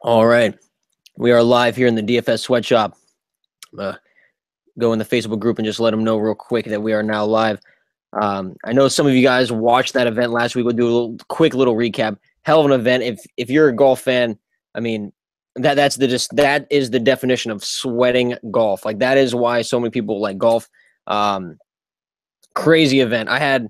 All right. We are live here in the DFS Sweatshop. Go in the Facebook group and just let them know real quick that we are now live. I know some of you guys watched that event last week. We'll do a quick little recap. Hell of an event. If you're a golf fan, I mean, that is the definition of sweating golf. Like that is why so many people like golf. Crazy event. I had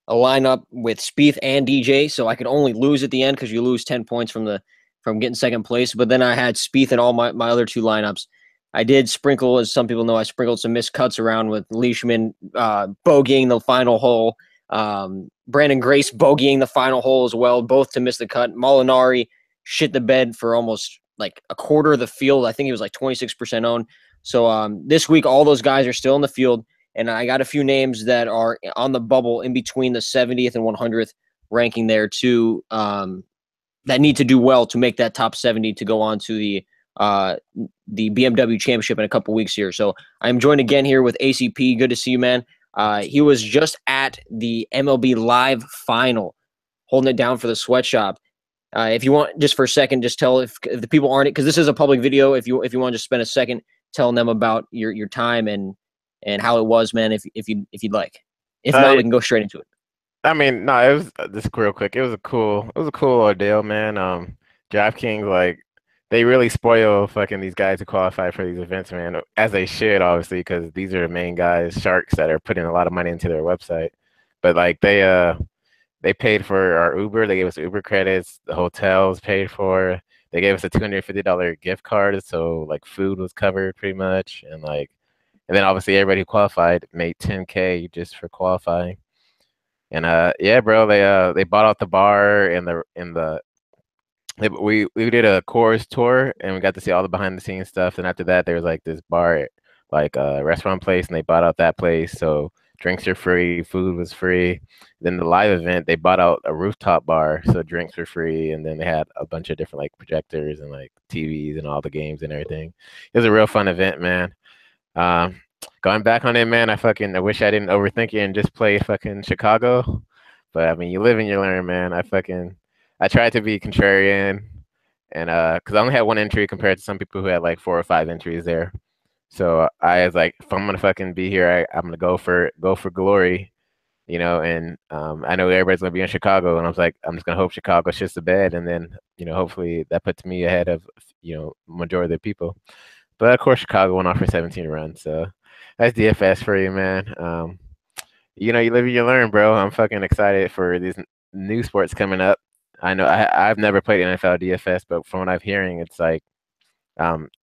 a lineup with Spieth and DJ, so I could only lose at the end because you lose 10 points from getting second place. But then I had Spieth in all my other two lineups. I did sprinkle, as some people know, I sprinkled some missed cuts around with Leishman bogeying the final hole, Brandon Grace bogeying the final hole as well, both to miss the cut. Molinari shit the bed for almost like a quarter of the field. I think he was like 26% owned. So this week, all those guys are still in the field. And I got a few names that are on the bubble in between the 70th and 100th ranking there too, that need to do well to make that top 70 to go on to the BMW Championship in a couple weeks here. So I'm joined again here with ACP. Good to see you, man. He was just at the MLB Live final, holding it down for the Sweatshop. If you want, just for a second, just tell if the people aren't, because this is a public video. If you want to just spend a second telling them about your time and how it was, man, if you'd like. If not, we can go straight into it. I mean, no, it was just real quick. It was a cool ordeal, man. DraftKings, like, they really spoil fucking these guys who qualify for these events, man, as they should, obviously, because these are the main guys, sharks that are putting a lot of money into their website. But like they paid for our Uber, they gave us Uber credits, the hotels paid for, they gave us a $250 gift card, so like food was covered pretty much, and then obviously everybody who qualified made 10K just for qualifying. And yeah, bro, they bought out the bar and we did a chorus tour and we got to see all the behind the scenes stuff. And after that, there was like this bar, like a restaurant place, and they bought out that place. So drinks are free, food was free. Then the live event, they bought out a rooftop bar, so drinks were free. And then they had a bunch of different like projectors and like TVs and all the games and everything. It was a real fun event, man. Going back on it, man, I wish I didn't overthink it and just play fucking Chicago. But I mean, you live and you learn, man. I tried to be contrarian, and because I only had one entry compared to some people who had like 4 or 5 entries there. So I was like, if I'm gonna fucking be here, I'm gonna go for glory, you know. And I know everybody's gonna be in Chicago, and I was like, I'm just gonna hope Chicago shits the bed, and then hopefully that puts me ahead of majority of the people. But of course, Chicago went off for 17 runs, so that's DFS for you, man. You live and you learn, bro. I'm fucking excited for these new sports coming up. I know I've never played NFL DFS, but from what I'm hearing, it's like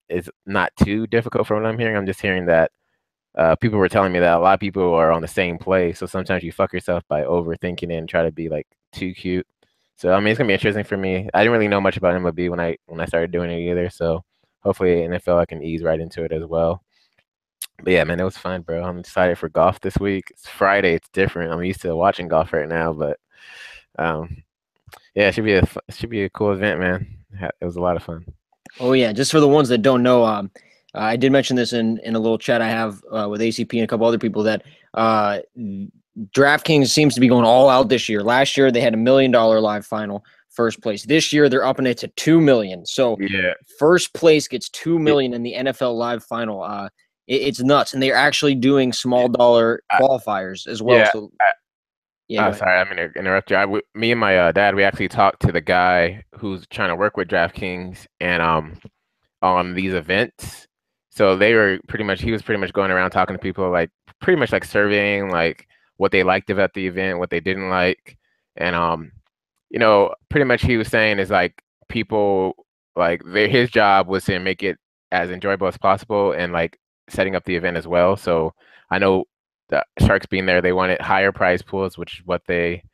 it's not too difficult from what I'm hearing. I'm just hearing that people were telling me that a lot of people are on the same play, so sometimes you fuck yourself by overthinking it and try to be like too cute. So I mean, it's gonna be interesting for me. I didn't really know much about MLB when I started doing it either, so hopefully NFL I can ease right into it as well. But yeah, man, it was fun, bro. I'm excited for golf this week. It's Friday. It's different. I'm used to watching golf right now, but yeah, it should be a cool event, man. It was a lot of fun. Oh yeah, just for the ones that don't know, I did mention this in a little chat I have with ACP and a couple other people that DraftKings seems to be going all out this year. Last year they had $1 million live final first place. This year they're upping it to 2 million. So Yeah, first place gets 2 million in the NFL live final. It's nuts, and they're actually doing small dollar qualifiers as well. yeah. So yeah, Sorry, I'm gonna interrupt you. Me and my dad, we actually talked to the guy who's trying to work with DraftKings and on these events. So he was pretty much going around talking to people, like pretty much like surveying like what they liked about the event, what they didn't like, and pretty much he was saying is like people like his job was to make it as enjoyable as possible and like setting up the event as well. So I know the Sharks being there, they wanted higher prize pools, which is what they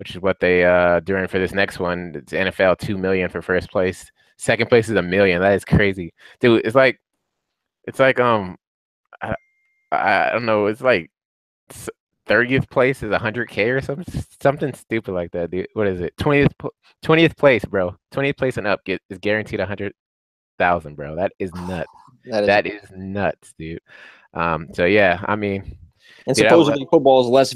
doing for this next one. It's NFL 2 million for first place. Second place is $1 million. That is crazy, dude. It's like I, I don't know. It's like 30th place is 100K or something stupid like that, dude. What is it? 20th place, bro. 20th place and up is guaranteed 100,000, bro. That is nuts. That is nuts, dude. So yeah, I mean, and supposedly football is less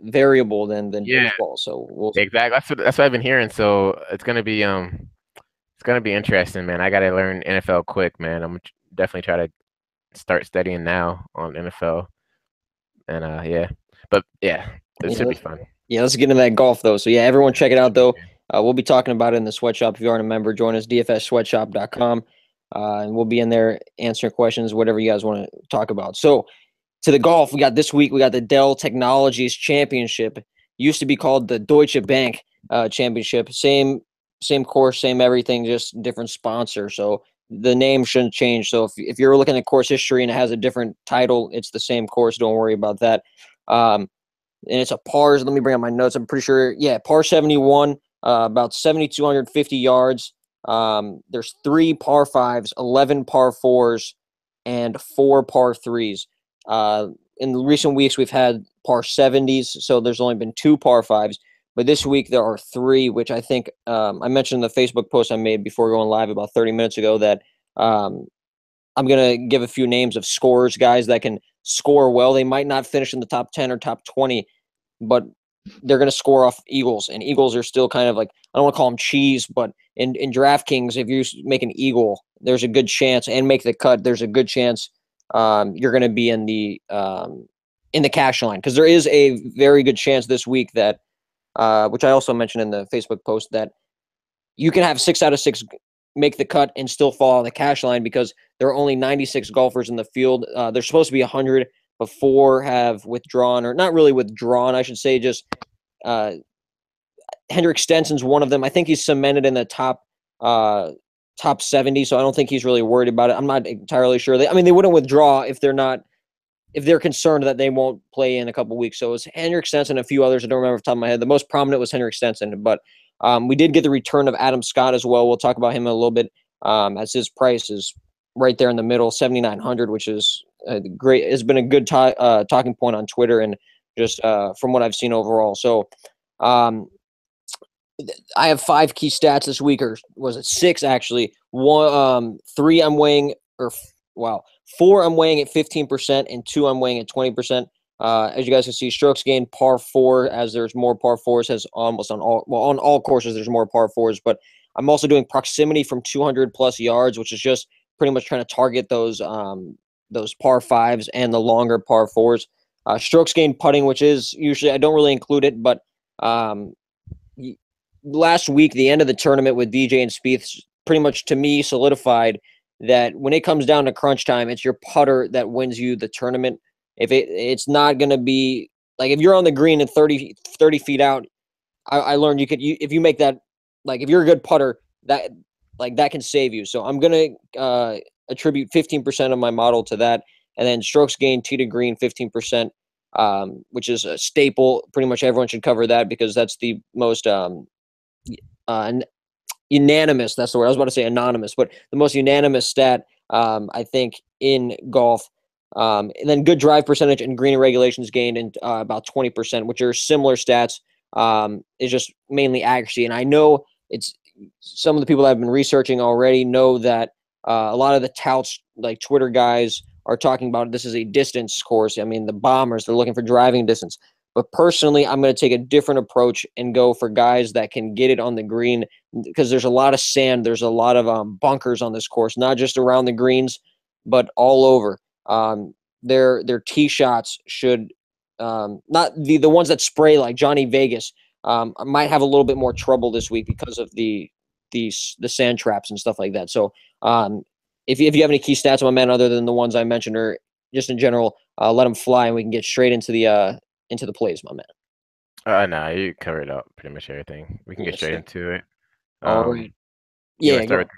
variable than yeah, baseball. So exactly. That's what I've been hearing. So it's gonna be interesting, man. I gotta learn NFL quick, man. I'm definitely try to start studying now on NFL, and yeah, but yeah, it Yeah, should be fun. yeah, let's get into that golf though. So yeah, everyone check it out Should be though. good. We'll be talking about it in the sweatshop. If you aren't a member, join us, dfssweatshop.com. And we'll be in there answering questions, whatever you guys want to talk about. So to the golf, we got this week, we got the Dell Technologies Championship. Used to be called the Deutsche Bank Championship. Same course, same everything, just different sponsor. So the name shouldn't change. So if you're looking at course history and it has a different title, it's the same course. Don't worry about that. And it's a pars. Let me bring up my notes. I'm pretty sure, yeah, par 71, about 7,250 yards. There's 3 par 5s, 11 par 4s, and 4 par 3s. In recent weeks, we've had par 70s, so there's only been 2 par 5s. But this week, there are 3, which I think I mentioned in the Facebook post I made before going live about 30 minutes ago that um, I'm going to give a few names of scorers, guys that can score well. They might not finish in the top 10 or top 20, but they're going to score off Eagles, and Eagles are still kind of like, I don't want to call them cheese, but in DraftKings, if you make an Eagle, there's a good chance, and make the cut, there's a good chance you're going to be in the cash line, because there is a very good chance this week that, which I also mentioned in the Facebook post, that you can have 6 out of 6 make the cut and still fall on the cash line because there are only 96 golfers in the field. There's supposed to be 100, but 4 have withdrawn, or not really withdrawn, I should say. Just uh, Hendrik Stenson's one of them. I think he's cemented in the top 70, so I don't think he's really worried about it. I'm not entirely sure. I mean, they wouldn't withdraw if they're concerned that they won't play in a couple weeks. So it's Henrik Stenson and a few others. I don't remember off the top of my head. The most prominent was Henrik Stenson, but we did get the return of Adam Scott as well. We'll talk about him in a little bit, as his price is right there in the middle, 7,900, which is great. It's been a good talking point on Twitter and just from what I've seen overall. So um, I have 5 key stats this week, or was it 6 actually? 3 I'm weighing, wow, 4 I'm weighing at 15%, and 2 I'm weighing at 20%. As you guys can see, strokes gained par 4, as there's more par 4s, has almost on all courses there's more par 4s, but I'm also doing proximity from 200 plus yards, which is just pretty much trying to target those par 5s and the longer par 4s. Strokes gained putting, which is usually, I don't really include it, but um, last week, the end of the tournament with DJ and Spieth, pretty much to me solidified that when it comes down to crunch time, it's your putter that wins you the tournament. If it's not going to be like, if you're on the green and 30 feet out, I learned if you make that, like, if you're a good putter, that can save you. So I'm going to attribute 15% of my model to that. And then strokes gained tee to green, 15%, which is a staple. Pretty much everyone should cover that because that's the most unanimous. That's the word I was about to say, anonymous, but the most unanimous stat, I think, in golf. And then good drive percentage and green regulations gained in about 20%, which are similar stats. Is just mainly accuracy. And I know it's some of the people that have been researching already know that a lot of the touts, like Twitter guys, are talking about this is a distance course. I mean, the bombers, they're looking for driving distance. But personally, I'm going to take a different approach and go for guys that can get it on the green, because there's a lot of sand. There's a lot of bunkers on this course, not just around the greens, but all over. Their tee shots should not the ones that spray like Johnny Vegas. Might have a little bit more trouble this week because of the sand traps and stuff like that. So if you have any key stats on my man other than the ones I mentioned, or just in general, let them fly and we can get straight into the plays, my man. No, you covered up pretty much everything. We can get Yes, straight sir. into it. All right. You want Yeah, to start go. with?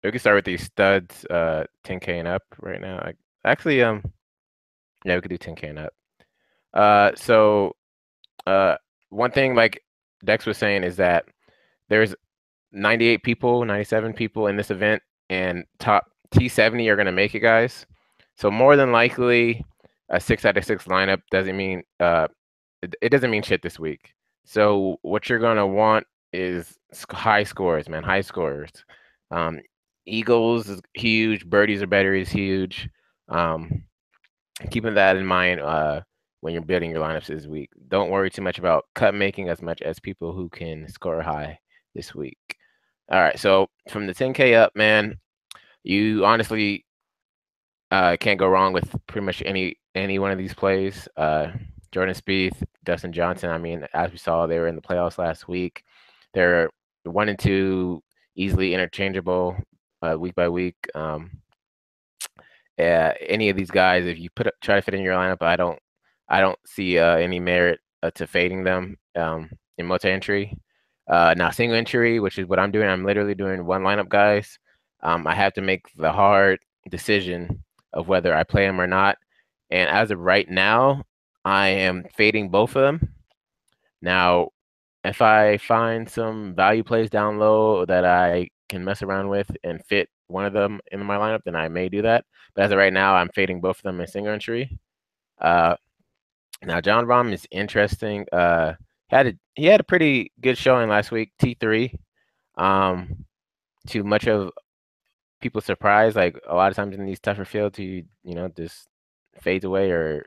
We can start with these studs, 10K and up right now. Actually, yeah, we could do 10K and up. So one thing like Dex was saying is that there's 98 people, 97 people in this event, and top T70 are going to make it, guys. So more than likely, a 6 out of 6 lineup doesn't mean it doesn't mean shit this week. So what you're going to want is high scores, man, high scores. Eagles is huge, birdies are better is huge. Keeping that in mind when you're building your lineups this week. Don't worry too much about cut making as much as people who can score high this week. All right, so from the 10K up, man, you honestly can't go wrong with pretty much any one of these plays. Jordan Spieth, Dustin Johnson. I mean, as we saw, they were in the playoffs last week. They're 1 and 2, easily interchangeable week by week. Any of these guys, if you try to fit in your lineup, I don't see any merit to fading them in multi-entry. Now single entry, which is what I'm doing, I'm literally doing one lineup, guys. I have to make the hard decision of whether I play them or not. And as of right now, I am fading both of them. Now, if I find some value plays down low that I can mess around with and fit one of them in my lineup, then I may do that. But as of right now, I'm fading both of them in single entry. Uh, Now, John Rahm is interesting. He had a pretty good showing last week, T3. Um, to much of people's surprise, like a lot of times in these tougher fields, just fades away or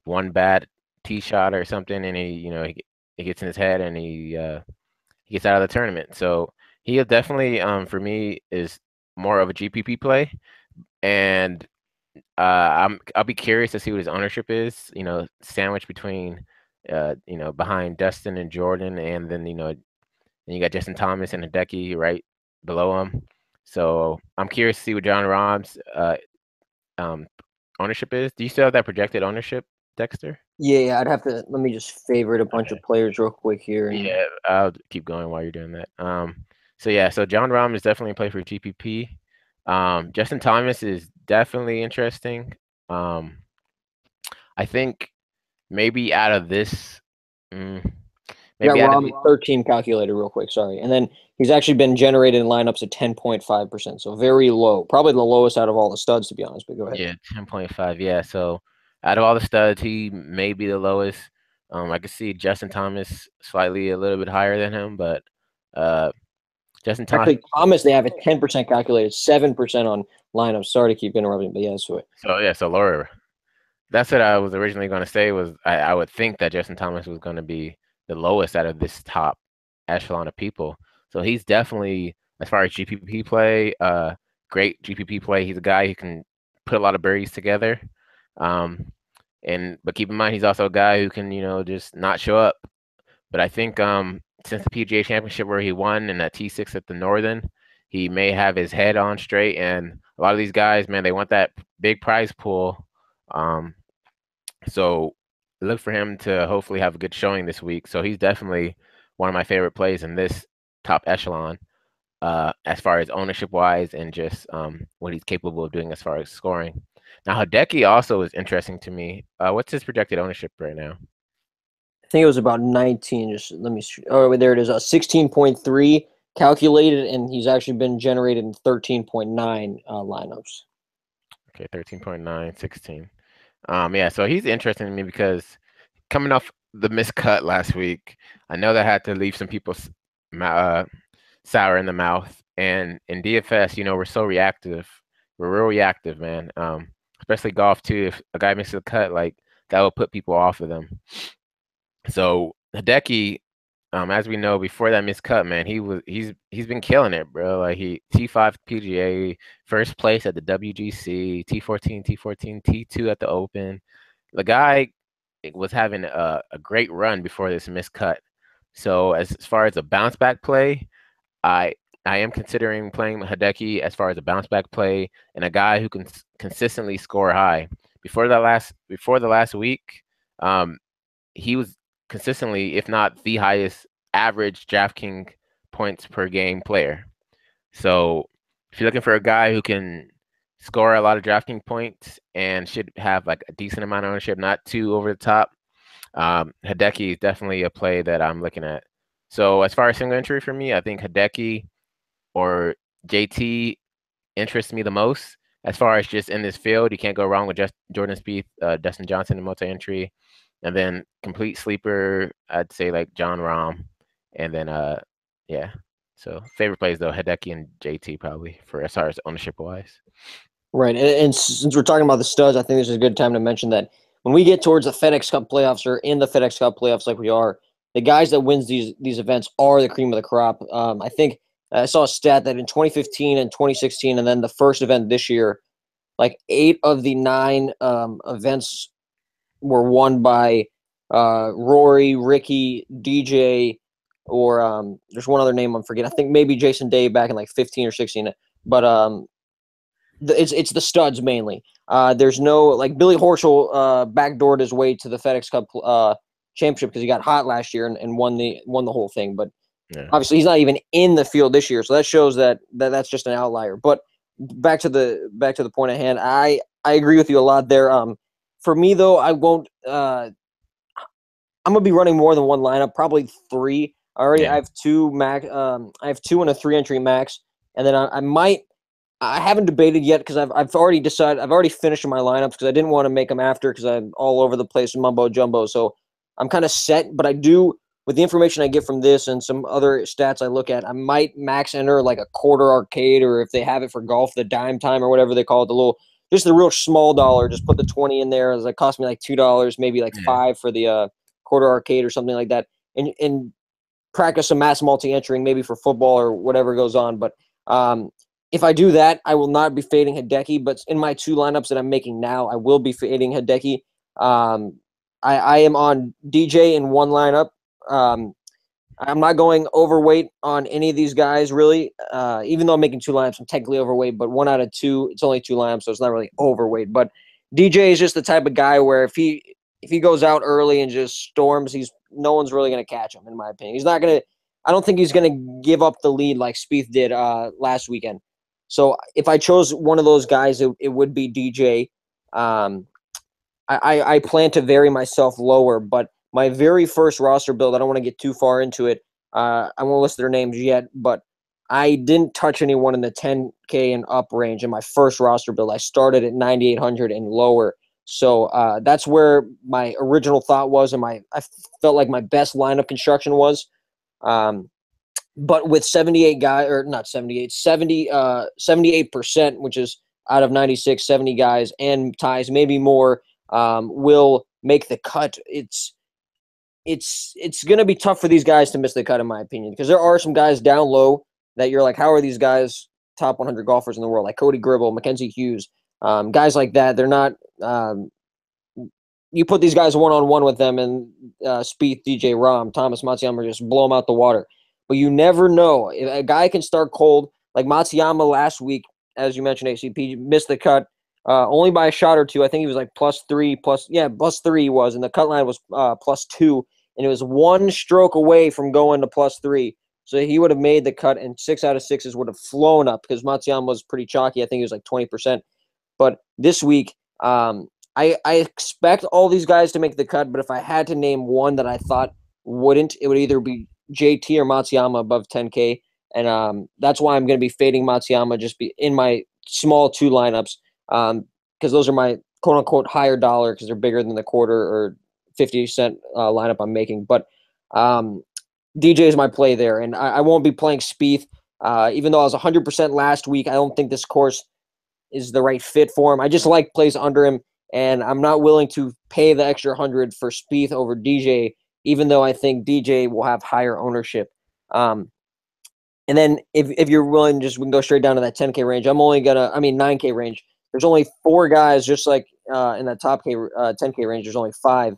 one bad tee shot or something, and he gets in his head and he gets out of the tournament. So he definitely, for me, is more of a GPP play, and I'll be curious to see what his ownership is. Sandwiched between, behind Dustin and Jordan, and then you got Justin Thomas and Hideki right below him. So I'm curious to see what John Rahm's um, ownership is. Do you still have that projected ownership, Dexter? Yeah, I'd have to let me just favorite a bunch Okay. of players real quick here. And Yeah, I'll keep going while you're doing that. So John Rahm is definitely a play for GPP. Justin Thomas is definitely interesting. Um, I think maybe out of this, mm, you got maybe out of Rom 13 calculated real quick, sorry. And then he's actually been generated in lineups at 10.5%, so very low. Probably the lowest out of all the studs, to be honest, but go ahead. yeah, 10.5. Yeah, so out of all the studs, he may be the lowest. I could see Justin Thomas slightly a little bit higher than him, but uh, Justin Thomas. Actually, Thomas, they have a 10% calculated, 7% on lineups. Sorry to keep interrupting, but yeah, that's it. So lower. That's what I was originally going to say. Was I would think that Justin Thomas was going to be the lowest out of this top echelon of people. So he's definitely, as far as GPP play, great GPP play. He's a guy who can put a lot of birdies together. But keep in mind, he's also a guy who can, just not show up. But I think since the PGA Championship where he won in that T6 at the Northern, he may have his head on straight. And a lot of these guys, man, they want that big prize pool. So look for him to hopefully have a good showing this week. So he's definitely one of my favorite plays in this top echelon, as far as ownership wise and just what he's capable of doing as far as scoring. Now Hideki also is interesting to me. What's his projected ownership right now? I think it was about 19. Just let me. Oh, there it is. 16.3 calculated, and he's actually been generated in 13.9 lineups. Okay, 13.9, 16. Yeah, so he's interesting to me because coming off the miscut last week, I know that had to leave some people sour in the mouth. And in DFS, we're so reactive. We're real reactive, man. Especially golf too. If a guy misses a cut, like that will put people off of them. So Hideki, as we know, before that miscut, man, he's been killing it, bro. Like he T5 PGA, first place at the WGC, T14, T2 at the Open. The guy was having a great run before this miscut. So as far as a bounce back play, I am considering playing Hideki as far as a bounce back play and a guy who can consistently score high. Before the last week, he was consistently, if not the highest average DraftKings points per game player. So if you're looking for a guy who can score a lot of DraftKings points and should have like a decent amount of ownership, not too over the top, Hideki is definitely a play that I'm looking at. So as far as single entry for me, I think Hideki or JT interests me the most. As far as just in this field, you can't go wrong with just Jordan Spieth, Dustin Johnson in multi-entry. And then complete sleeper, I'd say like John Rahm. And then yeah. So favorite plays though, Hideki and JT probably for as far as ownership wise. Right, and since we're talking about the studs, I think this is a good time to mention that when we get towards the FedEx Cup playoffs or in the FedEx Cup playoffs, like we are, the guys that wins these events are the cream of the crop. I think I saw a stat that in 2015 and 2016, and then the first event this year, like 8 of the 9 events were won by Rory, Ricky, DJ, or there's one other name I'm forgetting. I think maybe Jason Day back in like 15 or 16. But it's the studs mainly. There's no like Billy Horschel backdoored his way to the FedEx Cup championship because he got hot last year and won the whole thing. But Yeah. obviously he's not even in the field this year, so that shows that's just an outlier. But back to the point at hand, I agree with you a lot there. For me though, I won't. I'm gonna be running more than one lineup, probably 3. Already, I Yeah. have 2 max. I have 2 and a 3 entry max, and then I might. I haven't debated yet because I've already decided. I've already finished my lineups because I didn't want to make them after because I'm all over the place mumbo jumbo. So I'm kind of set, but I do with the information I get from this and some other stats I look at. I might max enter like a quarter arcade, or if they have it for golf, the dime time or whatever they call it, just the real small dollar. Just put the 20 in there. It cost me like $2, maybe like Yeah. 5 for the quarter arcade or something like that, and practice some mass multi-entering maybe for football or whatever goes on. But if I do that, I will not be fading Hideki. But in my 2 lineups that I'm making now, I will be fading Hideki. I am on DJ in one lineup. I'm not going overweight on any of these guys, really. Even though I'm making 2 lineups, I'm technically overweight, but 1 out of 2, it's only 2 lineups, so it's not really overweight. But DJ is just the type of guy where if he goes out early and just storms, no one's really going to catch him, in my opinion. He's not going to – I don't think he's going to give up the lead like Spieth did last weekend. So if I chose one of those guys, it would be DJ. I plan to vary myself lower, but my very first roster build, I don't want to get too far into it. I won't list their names yet, but I didn't touch anyone in the 10K and up range in my first roster build. I started at 9,800 and lower. So that's where my original thought was, and I felt like my best lineup construction was. But with 78 guys, or not 78, 78%, which is out of 96, 70 guys, and ties, maybe more, will make the cut. It's going to be tough for these guys to miss the cut, in my opinion, because there are some guys down low that you're like, how are these guys top 100 golfers in the world? Like Cody Gribble, Mackenzie Hughes, guys like that. They're not. You put these guys one-on-one with them, and Spieth, DJ, Rahm, Thomas, Matsuyama just blow them out the water. But you never know. If a guy can start cold, like Matsuyama last week, as you mentioned, ACP missed the cut only by a shot or 2. I think he was like +3, +3 he was, and the cut line was +2, and it was 1 stroke away from going to +3. So he would have made the cut, and 6 out of 6s would have flown up because Matsuyama was pretty chalky. I think he was like 20%. But this week, I expect all these guys to make the cut, but if I had to name one that I thought wouldn't, it would either be JT or Matsuyama above 10K. And that's why I'm going to be fading Matsuyama just be in my small 2 lineups because those are my quote-unquote higher dollar because they're bigger than the quarter or 50-cent lineup I'm making. But DJ is my play there, and I won't be playing Spieth. Even though I was 100% last week, I don't think this course is the right fit for him. I just like plays under him. And I'm not willing to pay the extra 100 for Spieth over DJ, even though I think DJ will have higher ownership. And then if you're willing, we can go straight down to that 10K range. 9K range. There's only 4 guys, just like in that top 10K range. There's only 5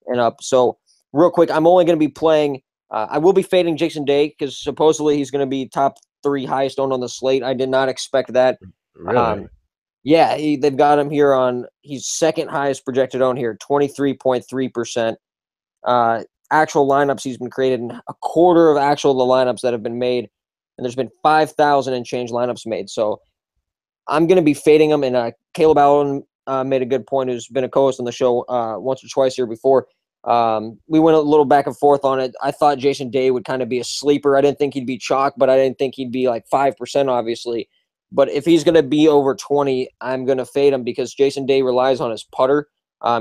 and up. So real quick, I'm only going to be playing. I will be fading Jason Day because supposedly he's going to be top 3 highest owned on the slate. I did not expect that. Really? Yeah, they've got him here he's second highest projected own here, 23.3%. Actual lineups he's been created, and a quarter of the lineups that have been made, and there's been 5,000 and change lineups made. So I'm going to be fading him, and Caleb Allen made a good point, who's been a co-host on the show once or twice here before. We went a little back and forth on it. I thought Jason Day would kind of be a sleeper. I didn't think he'd be chalk, but I didn't think he'd be like 5%, obviously. But if he's going to be over 20, I'm going to fade him because Jason Day relies on his putter.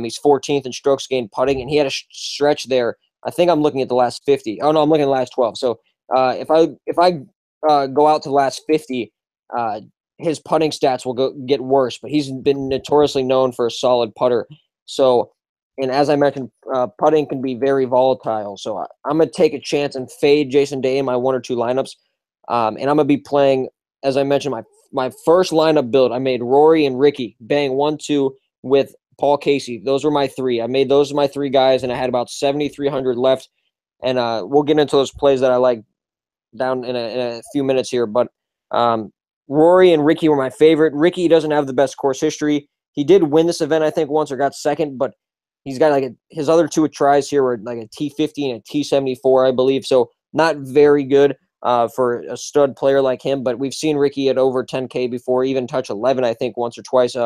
He's 14th in strokes gained putting, and he had a stretch there. I think I'm looking at the last 50. Oh, no, I'm looking at the last 12. So if I go out to the last 50, his putting stats will get worse. But he's been notoriously known for a solid putter. So, and as I mentioned, putting can be very volatile. So I'm going to take a chance and fade Jason Day in my 1 or 2 lineups. And I'm gonna be playing, as I mentioned, my first lineup build. I made Rory and Ricky bang 1-2 with Paul Casey. Those were my three. I made those my three guys, and I had about 7,300 left. And we'll get into those plays that I like down in a few minutes here. But Rory and Ricky were my favorite. Ricky doesn't have the best course history. He did win this event, I think, once or got second, but he's got his other two tries here were like a T50 and a T74, I believe. So not very good for a stud player like him. But we've seen Ricky at over 10K before, even touch 11, I think, once or twice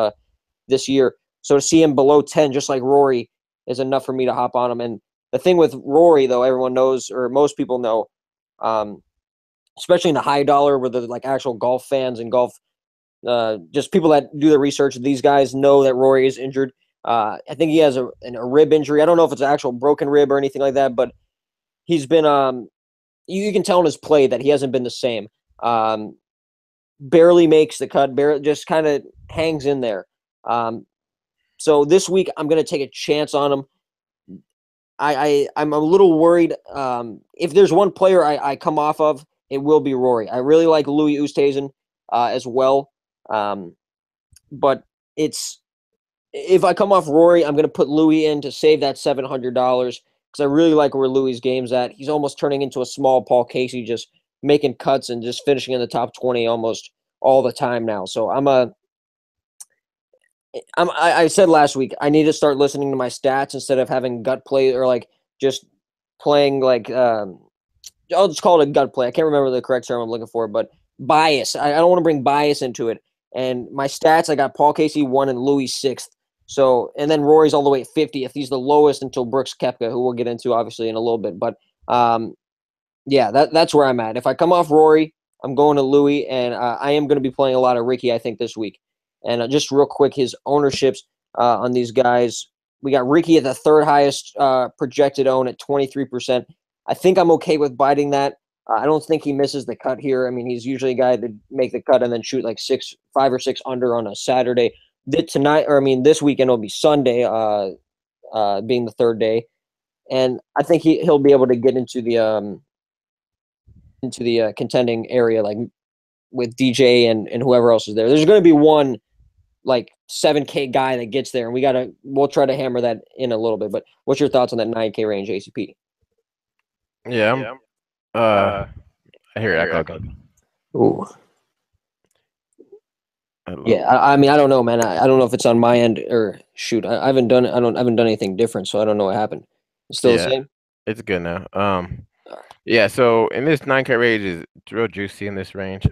this year. So to see him below 10, just like Rory, is enough for me to hop on him. And the thing with Rory, though, everyone knows, or most people know, especially in the high dollar where the like actual golf fans and golf just people that do the research, these guys know that Rory is injured. I think he has a rib injury. I don't know if it's an actual broken rib or anything like that, but he's been you can tell in his play that he hasn't been the same. Barely makes the cut, barely just kind of hangs in there. So this week I'm going to take a chance on him. I'm a little worried. If there's one player I come off of, it will be Rory. I really like Louis Oosthuizen as well. But if I come off Rory, I'm going to put Louis in to save that $700 because I really like where Louis' game's at. He's almost turning into a small Paul Casey, just making cuts and just finishing in the top 20 almost all the time now. So I said last week I need to start listening to my stats instead of having gut play or like just playing like I'll just call it a gut play. I can't remember the correct term I'm looking for, but bias. I don't want to bring bias into it. And my stats, I got Paul Casey 1 and Louis 6th. So, and then Rory's all the way at 50th. He's the lowest until Brooks Koepka, who we'll get into obviously in a little bit. But yeah, that's where I'm at. If I come off Rory, I'm going to Louis, and I am going to be playing a lot of Ricky, I think, this week. And just real quick, his ownerships on these guys. We got Ricky at the third highest projected own at 23%. I think I'm okay with biting that. I don't think he misses the cut here. I mean, he's usually a guy that make the cut and then shoot like 5 or 6 under on a Saturday. This weekend will be Sunday, being the third day, and I think he'll be able to get into the contending area, like with DJ and whoever else is there. There's going to be one like 7K guy that gets there, and we'll try to hammer that in a little bit. But what's your thoughts on that 9K range ACP? Yeah, I hear it echo again. Ooh. Yeah, I mean, I don't know, man. I don't know if it's on my end or shoot. I haven't done anything different, so I don't know what happened. It's still the same. It's good now. Yeah. So in this 9K range is real juicy in this range.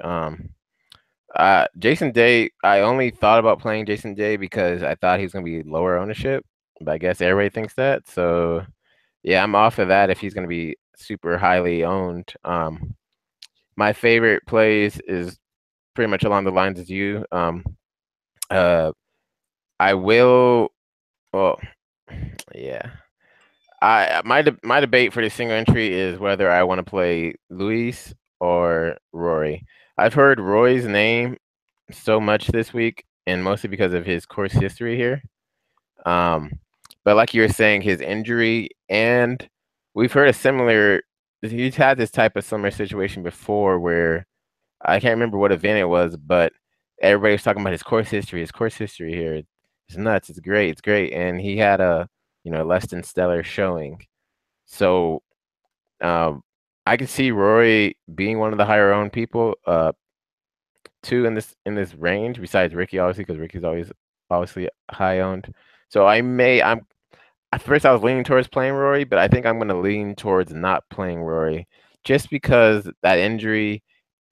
Jason Day. I only thought about playing Jason Day because I thought he was gonna be lower ownership, but I guess everybody thinks that. So yeah, I'm off of that if he's gonna be super highly owned. My favorite plays is pretty much along the lines as you. I will. Well, yeah. My debate for the single entry is whether I want to play Luis or Rory. I've heard Rory's name so much this week, and mostly because of his course history here. But like you were saying, his injury, and we've heard a similar. He's had this type of similar situation before where I can't remember what event it was, but everybody was talking about his course history. His course history here, it's nuts. It's great. It's great, and he had a less than stellar showing. So I can see Rory being one of the higher owned people, too, in this range. Besides Ricky, obviously, because Ricky's always obviously high owned. So at first I was leaning towards playing Rory, but I think I'm going to lean towards not playing Rory, just because that injury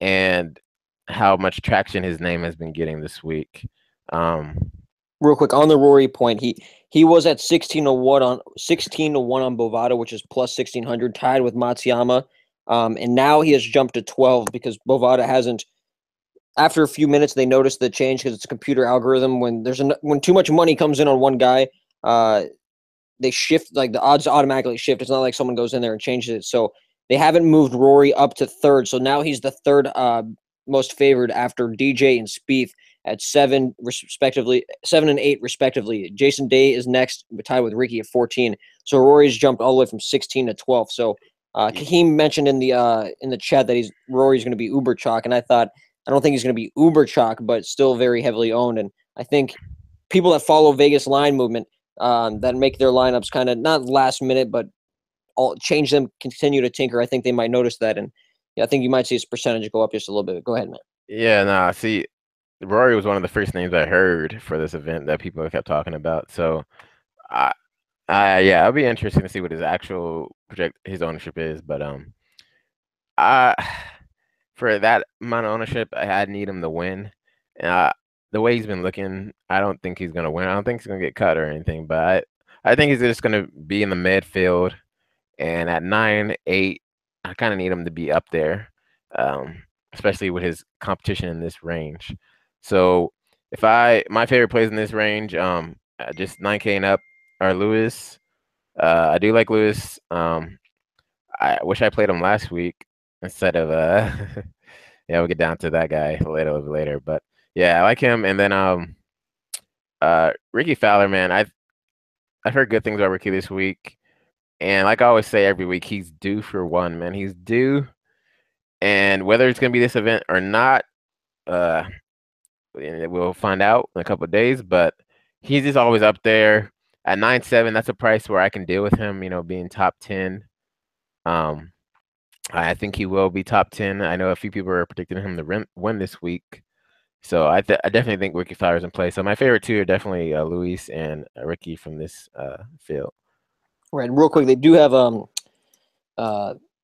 and how much traction his name has been getting this week. Real quick on the Rory point, he was at 16 to 1 on Bovada, which is plus 1600, tied with Matsuyama, and now he has jumped to 12 because Bovada hasn't. After a few minutes, they noticed the change because it's a computer algorithm. When too much money comes in on one guy, they shift, like the odds automatically shift. It's not like someone goes in there and changes it. So they haven't moved Rory up to third. So now he's the third most favored after DJ and Spieth at 7 and 8 respectively. Jason Day is next, tied with Ricky at 14. So Rory's jumped all the way from 16 to 12. So Kahim mentioned in the chat that Rory's going to be uber chalk, and I don't think he's going to be uber chalk, but still very heavily owned. And I think people that follow Vegas line movement that make their lineups kind of not last minute, but change them, continue to tinker. I think they might notice that, and I think you might see his percentage go up just a little bit. Go ahead, man. Yeah, nah. See, Rory was one of the first names I heard for this event that people kept talking about. So, yeah, it'll be interesting to see what his ownership is. But I for that amount of ownership, I need him to win. The way he's been looking, I don't think he's gonna win. I don't think he's gonna get cut or anything. But I think he's just gonna be in the midfield. And at 9-8, I kind of need him to be up there, especially with his competition in this range. So my favorite plays in this range, just 9K and up are Lewis. I do like Lewis. I wish I played him last week instead of yeah, we'll get down to that guy later. But yeah, I like him. And then Ricky Fowler, man, I've heard good things about Ricky this week. And like I always say every week, he's due for one, man. He's due. And whether it's going to be this event or not, we'll find out in a couple of days. But he's just always up there. At 9.7, that's a price where I can deal with him, being top 10. I think he will be top 10. I know a few people are predicting him to win this week. So I definitely think Ricky Fowler's in play. So my favorite two are definitely Luis and Ricky from this field. Right. Real quick, they do have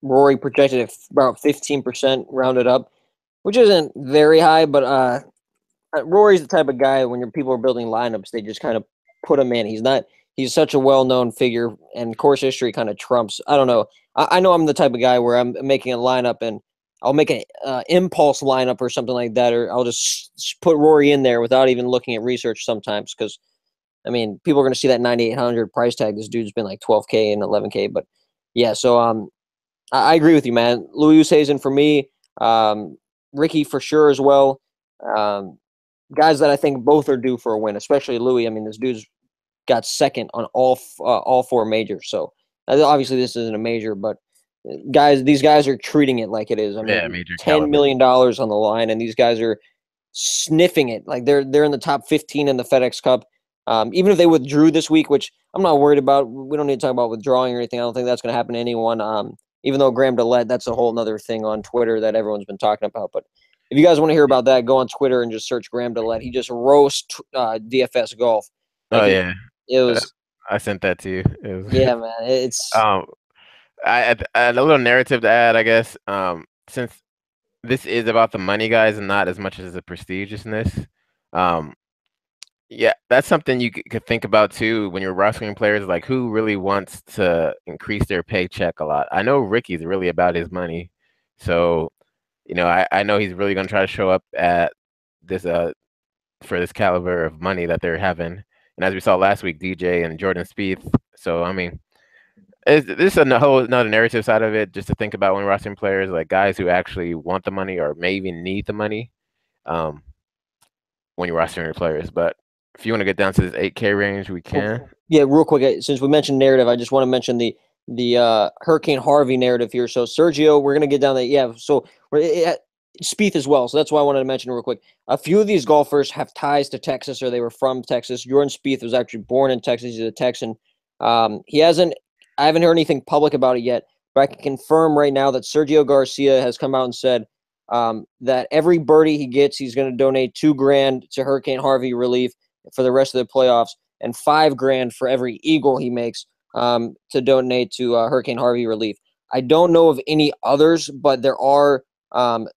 Rory projected at about 15% rounded up, which isn't very high, but Rory's the type of guy when people are building lineups, they just kind of put him in. He's such a well-known figure, and course history kind of trumps. I don't know. I know I'm the type of guy where I'm making a lineup and I'll make an impulse lineup or something like that, or I'll just put Rory in there without even looking at research sometimes because, I mean, people are going to see that 9,800 price tag. This dude's been like 12K and 11K, but yeah. So I agree with you, man. Louis Oosthuizen for me, Ricky for sure as well. Guys that I think both are due for a win, especially Louis. I mean, this dude's got second on all four majors. So obviously this isn't a major, but these guys are treating it like it is. I mean, major $10 million on the line, and these guys are sniffing it. Like they're in the top 15 in the FedEx Cup. Even if they withdrew this week, which I'm not worried about. We don't need to talk about withdrawing or anything. I don't think that's going to happen to anyone. Even though Graham Dillette, that's a whole other thing on Twitter that everyone's been talking about. But if you guys want to hear about that, go on Twitter and just search Graham Dillette. He just roasts DFS golf. Like yeah, it was. I sent that to you. Yeah, man. It's. I a little narrative to add, I guess. Since this is about the money, guys, and not as much as the prestigiousness. Yeah, that's something you could think about too when you're rostering players. Like, who really wants to increase their paycheck a lot? I know Ricky's really about his money, so I know he's really going to try to show up at this for this caliber of money that they're having. And as we saw last week, DJ and Jordan Spieth. So I mean, this is another narrative side of it, just to think about when rostering players, like guys who actually want the money or may even need the money when you're rostering your players. But if you want to get down to this 8K range, we can. Yeah, real quick, since we mentioned narrative, I just want to mention the Hurricane Harvey narrative here. So Sergio, we're gonna get down that. Yeah, so we're Spieth as well. So that's why I wanted to mention real quick. A few of these golfers have ties to Texas, or they were from Texas. Jordan Spieth was actually born in Texas. He's a Texan. He hasn't. I haven't heard anything public about it yet, but I can confirm right now that Sergio Garcia has come out and said that every birdie he gets, he's going to donate $2,000 to Hurricane Harvey relief for the rest of the playoffs, and $5,000 for every eagle he makes to donate to Hurricane Harvey relief. I don't know of any others, but there are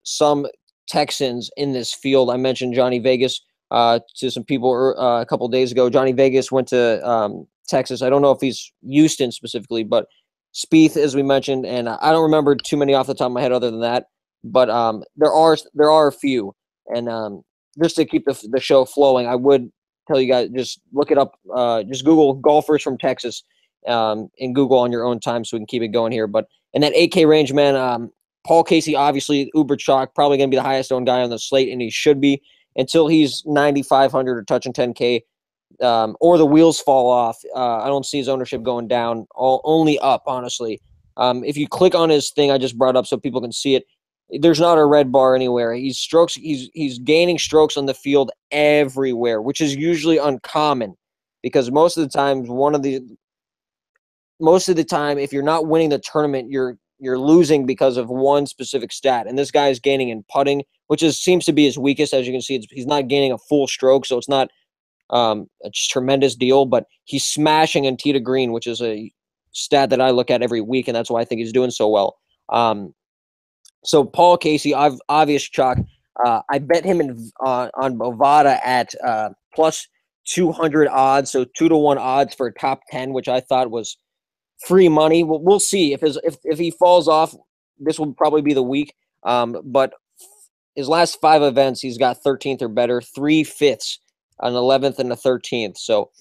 some Texans in this field. I mentioned Johnny Vegas to some people a couple days ago. Johnny Vegas went to Texas. I don't know if he's Houston specifically, but Spieth, as we mentioned, and I don't remember too many off the top of my head other than that. But there are a few, and just to keep the show flowing, I would tell you guys, just look it up. Just Google golfers from Texas in Google on your own time so we can keep it going here. But in that 8K range, man, Paul Casey, obviously uber chalk, probably going to be the highest owned guy on the slate, and he should be until he's 9,500 or touching 10K, or the wheels fall off. I don't see his ownership going down, only up, honestly. If you click on his thing I just brought up so people can see it, there's not a red bar anywhere. He's gaining strokes on the field everywhere, which is usually uncommon because most of the time if you're not winning the tournament, you're losing because of one specific stat. And this guy's gaining in putting, which seems to be his weakest. As you can see, he's not gaining a full stroke, so it's not a tremendous deal, but he's smashing in tee to green, which is a stat that I look at every week, and that's why I think he's doing so well. So Paul Casey, I've obvious chalk. I bet him on Bovada at plus 200 odds, so 2-1 odds for top 10, which I thought was free money. We'll see if he falls off. This will probably be the week. But his last 5 events, he's got 13th or better, 3/5, an 11th and a 13th. So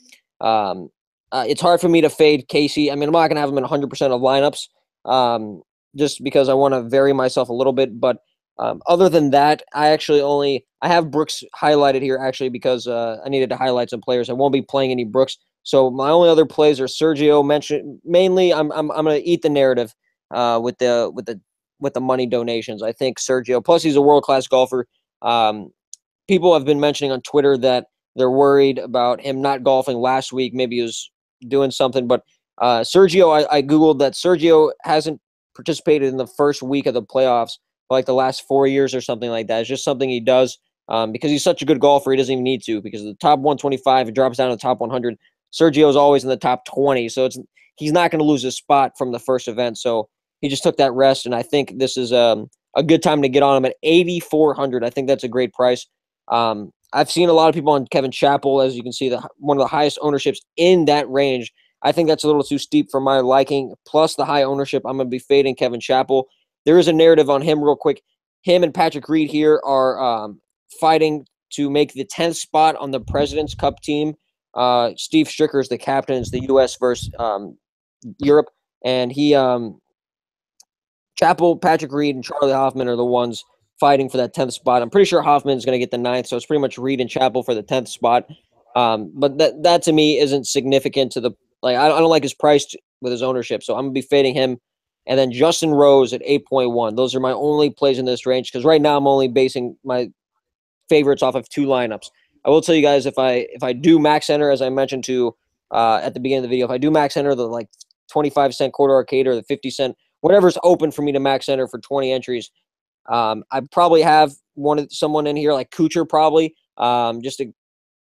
it's hard for me to fade Casey. I mean, I'm not going to have him in 100% of lineups just because I want to vary myself a little bit. But other than that, I have Brooks highlighted here actually because I needed to highlight some players. I won't be playing any Brooks. So my only other plays are Sergio mentioned. Mainly, I'm going to eat the narrative with the money donations. I think Sergio. Plus, he's a world class golfer. People have been mentioning on Twitter that they're worried about him not golfing last week. Maybe he was doing something, but Sergio, I googled that Sergio hasn't participated in the first week of the playoffs for like the last 4 years or something like that. It's just something he does because he's such a good golfer. He doesn't even need to because the top 125, it drops down to the top 100. Sergio's always in the top 20, so he's not going to lose his spot from the first event. So he just took that rest, and I think this is a good time to get on him at 8,400. I think that's a great price. I've seen a lot of people on Kevin Chappell, as you can see, one of the highest ownerships in that range. I think that's a little too steep for my liking. Plus the high ownership, I'm going to be fading Kevin Chappell. There is a narrative on him real quick. Him and Patrick Reed here are fighting to make the 10th spot on the President's Cup team. Steve Stricker is the captain. It's the U.S. versus Europe. And Chappell, Patrick Reed, and Charlie Hoffman are the ones fighting for that 10th spot. I'm pretty sure Hoffman is going to get the 9th, so it's pretty much Reed and Chappell for the 10th spot. But that to me isn't significant to the like. I don't like his price with his ownership, so I'm gonna be fading him. And then Justin Rose at 8.1. Those are my only plays in this range because right now I'm only basing my favorites off of 2 lineups. I will tell you guys if I do max enter, as I mentioned to at the beginning of the video, if I do max enter the like 25-cent quarter arcade or the 50-cent, whatever's open for me to max enter for 20 entries, I probably have someone in here like Kuchar probably, just a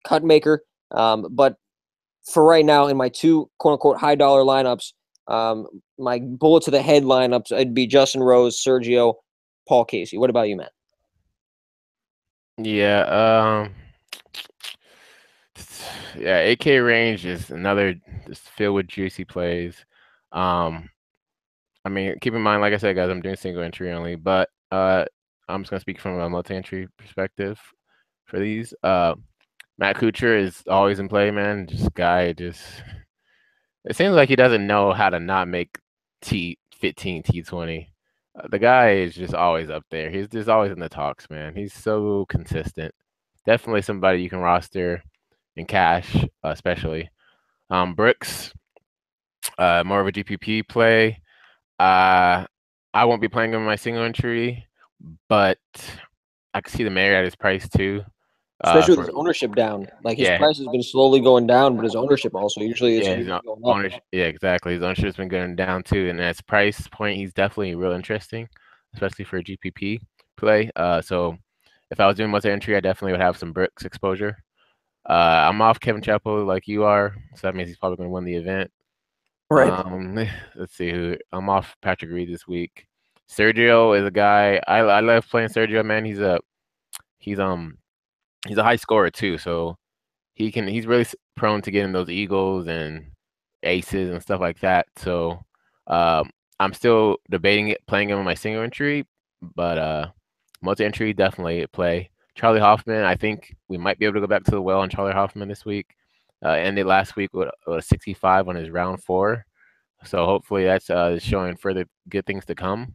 cut maker. But for right now, in my 2 quote unquote high dollar lineups, my bullet to the head lineups, it'd be Justin Rose, Sergio, Paul Casey. What about you, Matt? Yeah, yeah, 8K range is another just filled with juicy plays. I mean, keep in mind, like I said, guys, I'm doing single entry only, but I'm just gonna speak from a multi-entry perspective for these. Matt Kuchar is always in play, man. Just guy, just it seems like he doesn't know how to not make T15, T20. The guy is just always up there. He's just always in the talks, man. He's so consistent. Definitely somebody you can roster in cash, especially. Brooks, more of a GPP play. I won't be playing him in my single entry, but I can see the merit at his price too. Especially with his ownership down. Like his price has been slowly going down, but his ownership also usually going up. Ownership, yeah, exactly. His ownership's been going down too, and at his price point, he's definitely real interesting, especially for a GPP play. So if I was doing multi-entry, I definitely would have some Brooks exposure. I'm off Kevin Chappell like you are, so that means he's probably going to win the event. Right. Let's see who I'm off. Patrick Reed this week. Sergio is a guy I love playing. Sergio, man, he's a high scorer too, so he's really prone to getting those eagles and aces and stuff like that. So I'm still debating playing him in my single entry, but multi entry definitely play. Charlie Hoffman, I think we might be able to go back to the well on Charlie Hoffman this week. Ended last week with a 65 on his round 4, so hopefully that's showing further good things to come.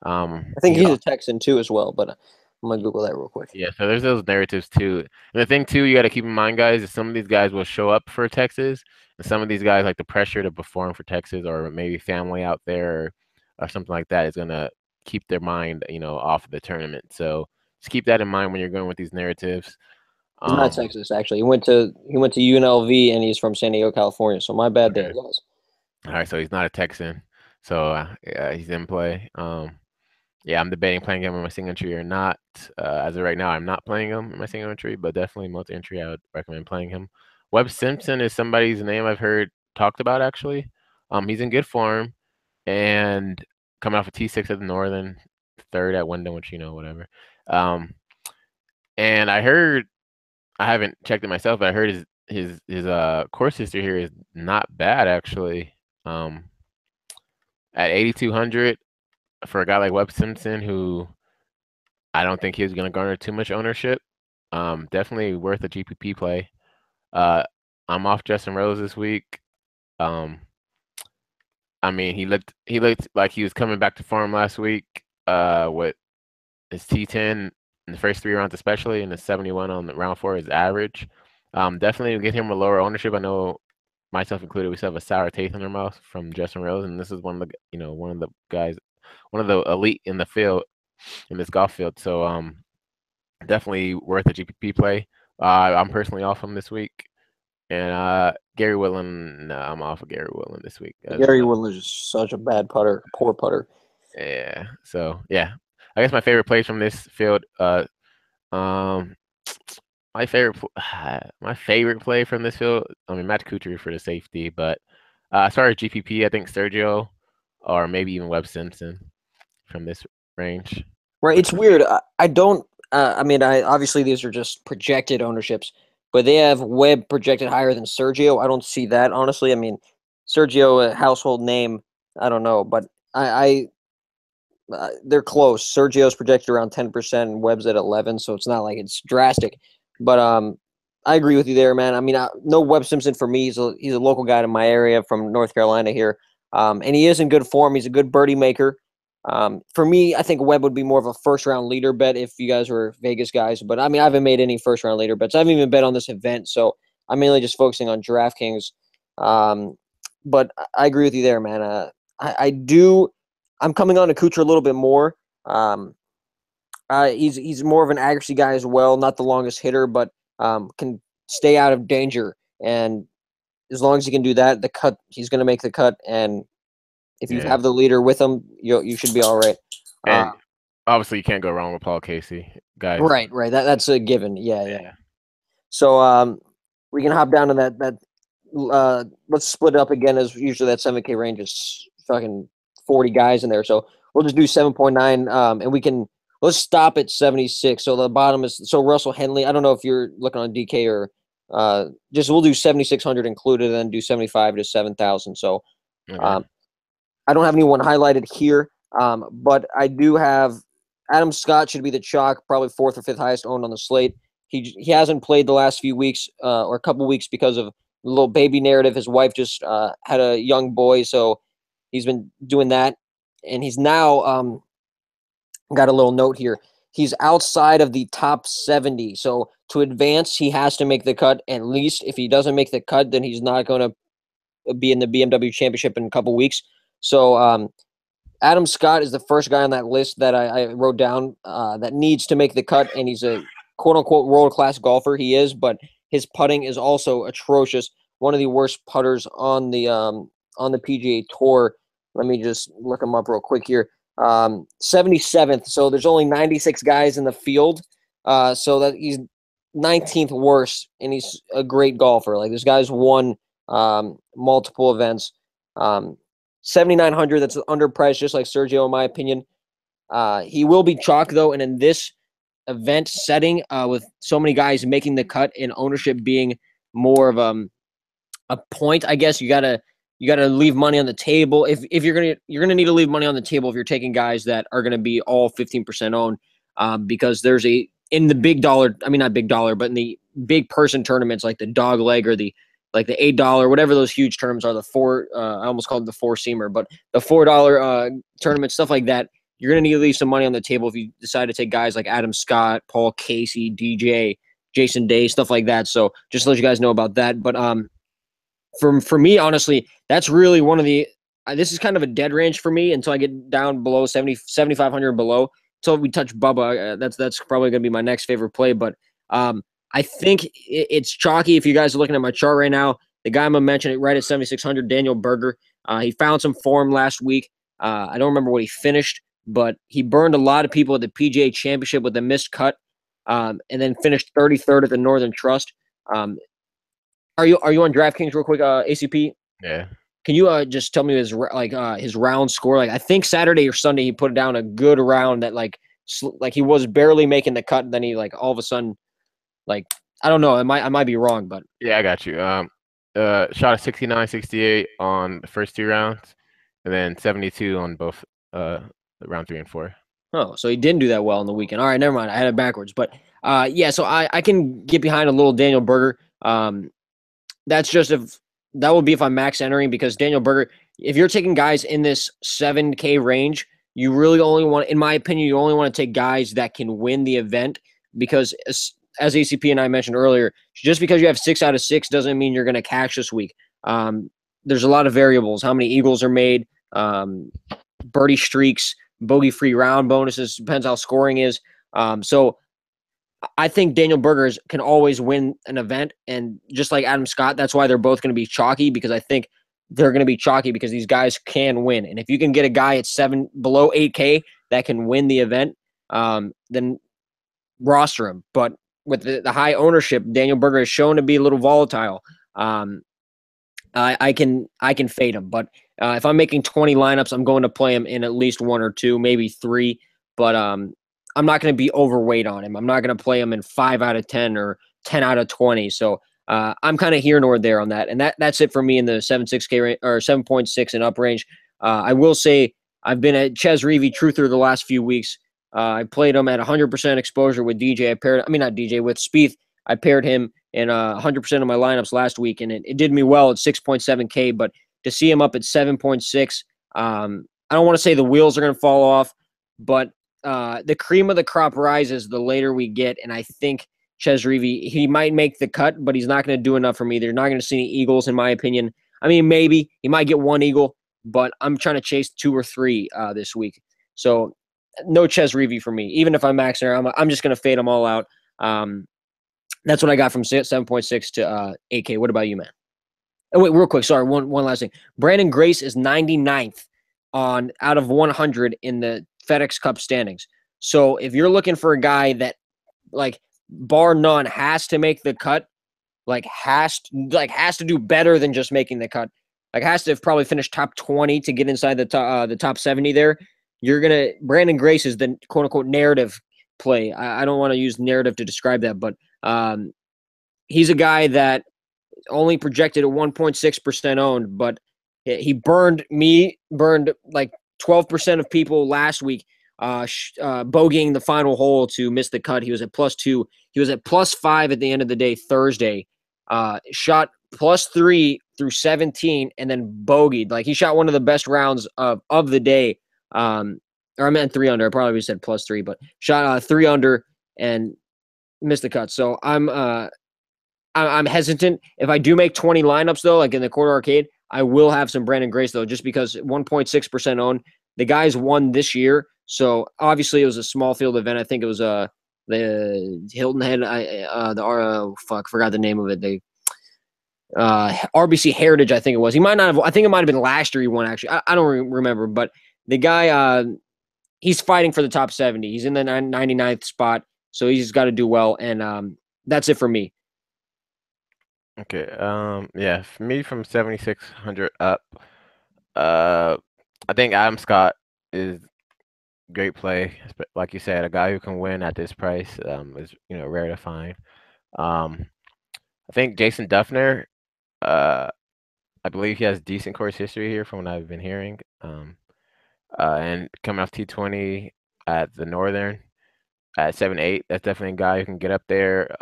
I think he's a Texan too as well, but I'm gonna Google that real quick. Yeah, so there's those narratives too. And the thing too, you got to keep in mind, guys, is some of these guys will show up for Texas, and some of these guys like the pressure to perform for Texas, or maybe family out there, or something like that, is gonna keep their mind, off of the tournament. So just keep that in mind when you're going with these narratives. He's not Um, Texas, actually. He went to UNLV, and he's from San Diego, California. So my bad there, okay. guys. All right, so he's not a Texan, so yeah, he's in play. Yeah, I'm debating playing him in my single entry or not. As of right now, I'm not playing him in my single entry, but definitely multi entry, I would recommend playing him. Webb Simpson is somebody's name I've heard talked about actually. He's in good form and coming off a T6 at the Northern, third at Wyndham, which whatever. Um, and I heard, I haven't checked it myself, but I heard his course history here is not bad actually. At 8,200 for a guy like Webb Simpson, who I don't think he was going to garner too much ownership. Definitely worth a GPP play. I'm off Justin Rose this week. Um, I mean, he looked like he was coming back to form last week. With his T10 in the first 3 rounds, especially, and the 71 on the round 4 is average. Definitely get him a lower ownership. I know, myself included, we still have a sour taste in our mouth from Justin Rose, and this is one of the guys, one of the elite in the field, in this golf field. So definitely worth a GPP play. I'm personally off him this week, and Gary Woodland, no, I'm off of Gary Woodland this week. Gary Woodland is such a bad putter, poor putter. Yeah. So yeah, I guess my favorite plays from this field. Um, my favorite my favorite play from this field. I mean, Matt Kuchar for the safety, but as far as GPP, I think Sergio, or maybe even Webb Simpson from this range. Right. Which It's weird. I don't. I mean, I obviously these are just projected ownerships, but they have Webb projected higher than Sergio. I don't see that honestly. I mean, Sergio, a household name. I don't know, but they're close. Sergio's projected around 10%, and Webb's at 11, so it's not like it's drastic. But I agree with you there, man. I mean, no Webb Simpson for me. He's a local guy in my area from North Carolina here, and he is in good form. He's a good birdie maker. For me, I think Webb would be more of a first-round leader bet if you guys were Vegas guys. But I mean, I haven't made any first-round leader bets. I haven't even bet on this event, so I'm mainly just focusing on DraftKings. But I agree with you there, man. I do. I'm coming on to Kuchar a little bit more. He's more of an accuracy guy as well, not the longest hitter, but can stay out of danger. And as long as he can do that, the cut, he's going to make the cut. And if you yeah, have the leader with him, you should be all right. and obviously you can't go wrong with Paul Casey, guys. Right. That's a given. Yeah. Yeah, So we can hop down to that. Let's split it up again, as usually that 7K range is fucking 40 guys in there. So we'll just do 7.9, and let's stop at 76. So the bottom is Russell Henley. I don't know if you're looking on DK or just we'll do 7,600 included, and then do 75 to 7,000. So okay. I don't have anyone highlighted here, but I do have Adam Scott should be the chalk, probably fourth or fifth highest owned on the slate. He hasn't played the last few weeks or a couple weeks because of the little baby narrative. His wife just had a young boy, so he's been doing that, and he's now got a little note here. He's outside of the top 70, so to advance, he has to make the cut at least. If he doesn't make the cut, then he's not going to be in the BMW Championship in a couple weeks. So Adam Scott is the first guy on that list that I wrote down that needs to make the cut, and he's a quote-unquote world-class golfer. He is, but his putting is also atrocious. One of the worst putters on the PGA Tour. Let me just look him up real quick here. 77th, so there's only 96 guys in the field, so that he's 19th worst, and he's a great golfer. Like, this guy's won multiple events. 7,900, that's underpriced, just like Sergio, in my opinion. He will be chalk, though, and in this event setting, with so many guys making the cut and ownership being more of a point, I guess you gotta leave money on the table. If you're gonna need to leave money on the table if you're taking guys that are gonna be all 15% owned, because there's in the big dollar, I mean not big dollar, but in the big person tournaments like the dog leg or the $8, whatever those huge tournaments are, the four, I almost called it the four seamer, but the $4 tournament, stuff like that, you're going to need to leave some money on the table if you decide to take guys like Adam Scott, Paul Casey, DJ, Jason Day, stuff like that. So just to let you guys know about that. But for me, honestly, that's really one of the this is kind of a dead range for me until I get down below 7,500 below. Until we touch Bubba, that's probably going to be my next favorite play. But I think it's chalky if you guys are looking at my chart right now. The guy I'm going to mention it right at 7,600, Daniel Berger. He found some form last week. I don't remember what he finished, but he burned a lot of people at the PGA Championship with a missed cut, and then finished 33rd at the Northern Trust. Are you on DraftKings real quick, ACP? Yeah. Can you just tell me his his round score? Like I think Saturday or Sunday he put down a good round that like he was barely making the cut, and then he like all of a sudden like I don't know, I might be wrong, but Yeah, I got you. Shot a 69, 68 on the first 2 rounds, and then 72 on both round 3 and 4. oh, so he didn't do that well on the weekend. All right, never mind. I had it backwards, but yeah, so I can get behind a little Daniel Berger. That's just if that will be if I'm max entering because Daniel Berger, if you're taking guys in this 7K range, you really only want, in my opinion, you only want to take guys that can win the event because as ACP and I mentioned earlier, just because you have 6 out of 6 doesn't mean you're going to cash this week. There's a lot of variables. How many eagles are made, birdie streaks, bogey-free round bonuses, depends how scoring is. So I think Daniel Berger can always win an event, and just like Adam Scott, that's why they're both going to be chalky because I think they're going to be chalky because these guys can win. And if you can get a guy at below 8K that can win the event, then roster him. But with the high ownership, Daniel Berger is shown to be a little volatile. I can fade him, but if I'm making 20 lineups, I'm going to play him in at least 1 or 2, maybe 3. But I'm not going to be overweight on him. I'm not going to play him in 5 out of 10 or 10 out of 20. So I'm kind of here nor there on that. And that's it for me in the 7.6K range or 7.6 and up range. I will say I've been a Ches Reavie truther the last few weeks. I played him at 100% exposure with DJ. Not DJ, with Spieth. I paired him in 100% of my lineups last week, and it did me well at 6.7K. But to see him up at 7.6, I don't want to say the wheels are going to fall off, but the cream of the crop rises the later we get, and I think Ches Reavie, he might make the cut, but he's not going to do enough for me. They're not going to see any eagles, in my opinion. I mean, maybe he might get 1 eagle, but I'm trying to chase 2 or 3 this week. So no Ches Reavie for me. Even if I'm maxing, I'm just going to fade them all out. That's what I got from 7.6 to 8K. What about you, man? Oh, wait, real quick. Sorry, one last thing. Brandon Grace is 99th out of 100 in the FedEx Cup standings. So if you're looking for a guy that, like, bar none, has to make the cut, has to do better than just making the cut, has to have probably finished top 20 to get inside the top 70 there, Brandon Grace is the quote unquote narrative play. I don't want to use narrative to describe that, but he's a guy that only projected at 1.6% owned, but he burned like 12% of people last week, bogeying the final hole to miss the cut. He was at +2. He was at +5 at the end of the day, Thursday. Shot +3 through 17 and then bogeyed. Like, he shot one of the best rounds of the day. Or I meant 3 under. I probably said +3, but shot 3 under and missed the cut. So I'm hesitant. If I do make 20 lineups, though, like in the quarter arcade, I will have some Brandon Grace, though, just because 1.6% owned. The guys won this year, so obviously it was a small field event. I think it was the Hilton Head. Forgot the name of it. They RBC Heritage, I think it was. He might not have. I think it might have been last year he won. Actually, I don't remember, but the guy he's fighting for the top 70. He's in the 99th spot, so he's got to do well. And that's it for me. Okay. Yeah, for me from 7,600 up, I think Adam Scott is great play. Like you said, a guy who can win at this price is rare to find. I think Jason Duffner, I believe he has decent course history here from what I've been hearing. And coming off T20 at the Northern at 7.8, that's definitely a guy who can get up there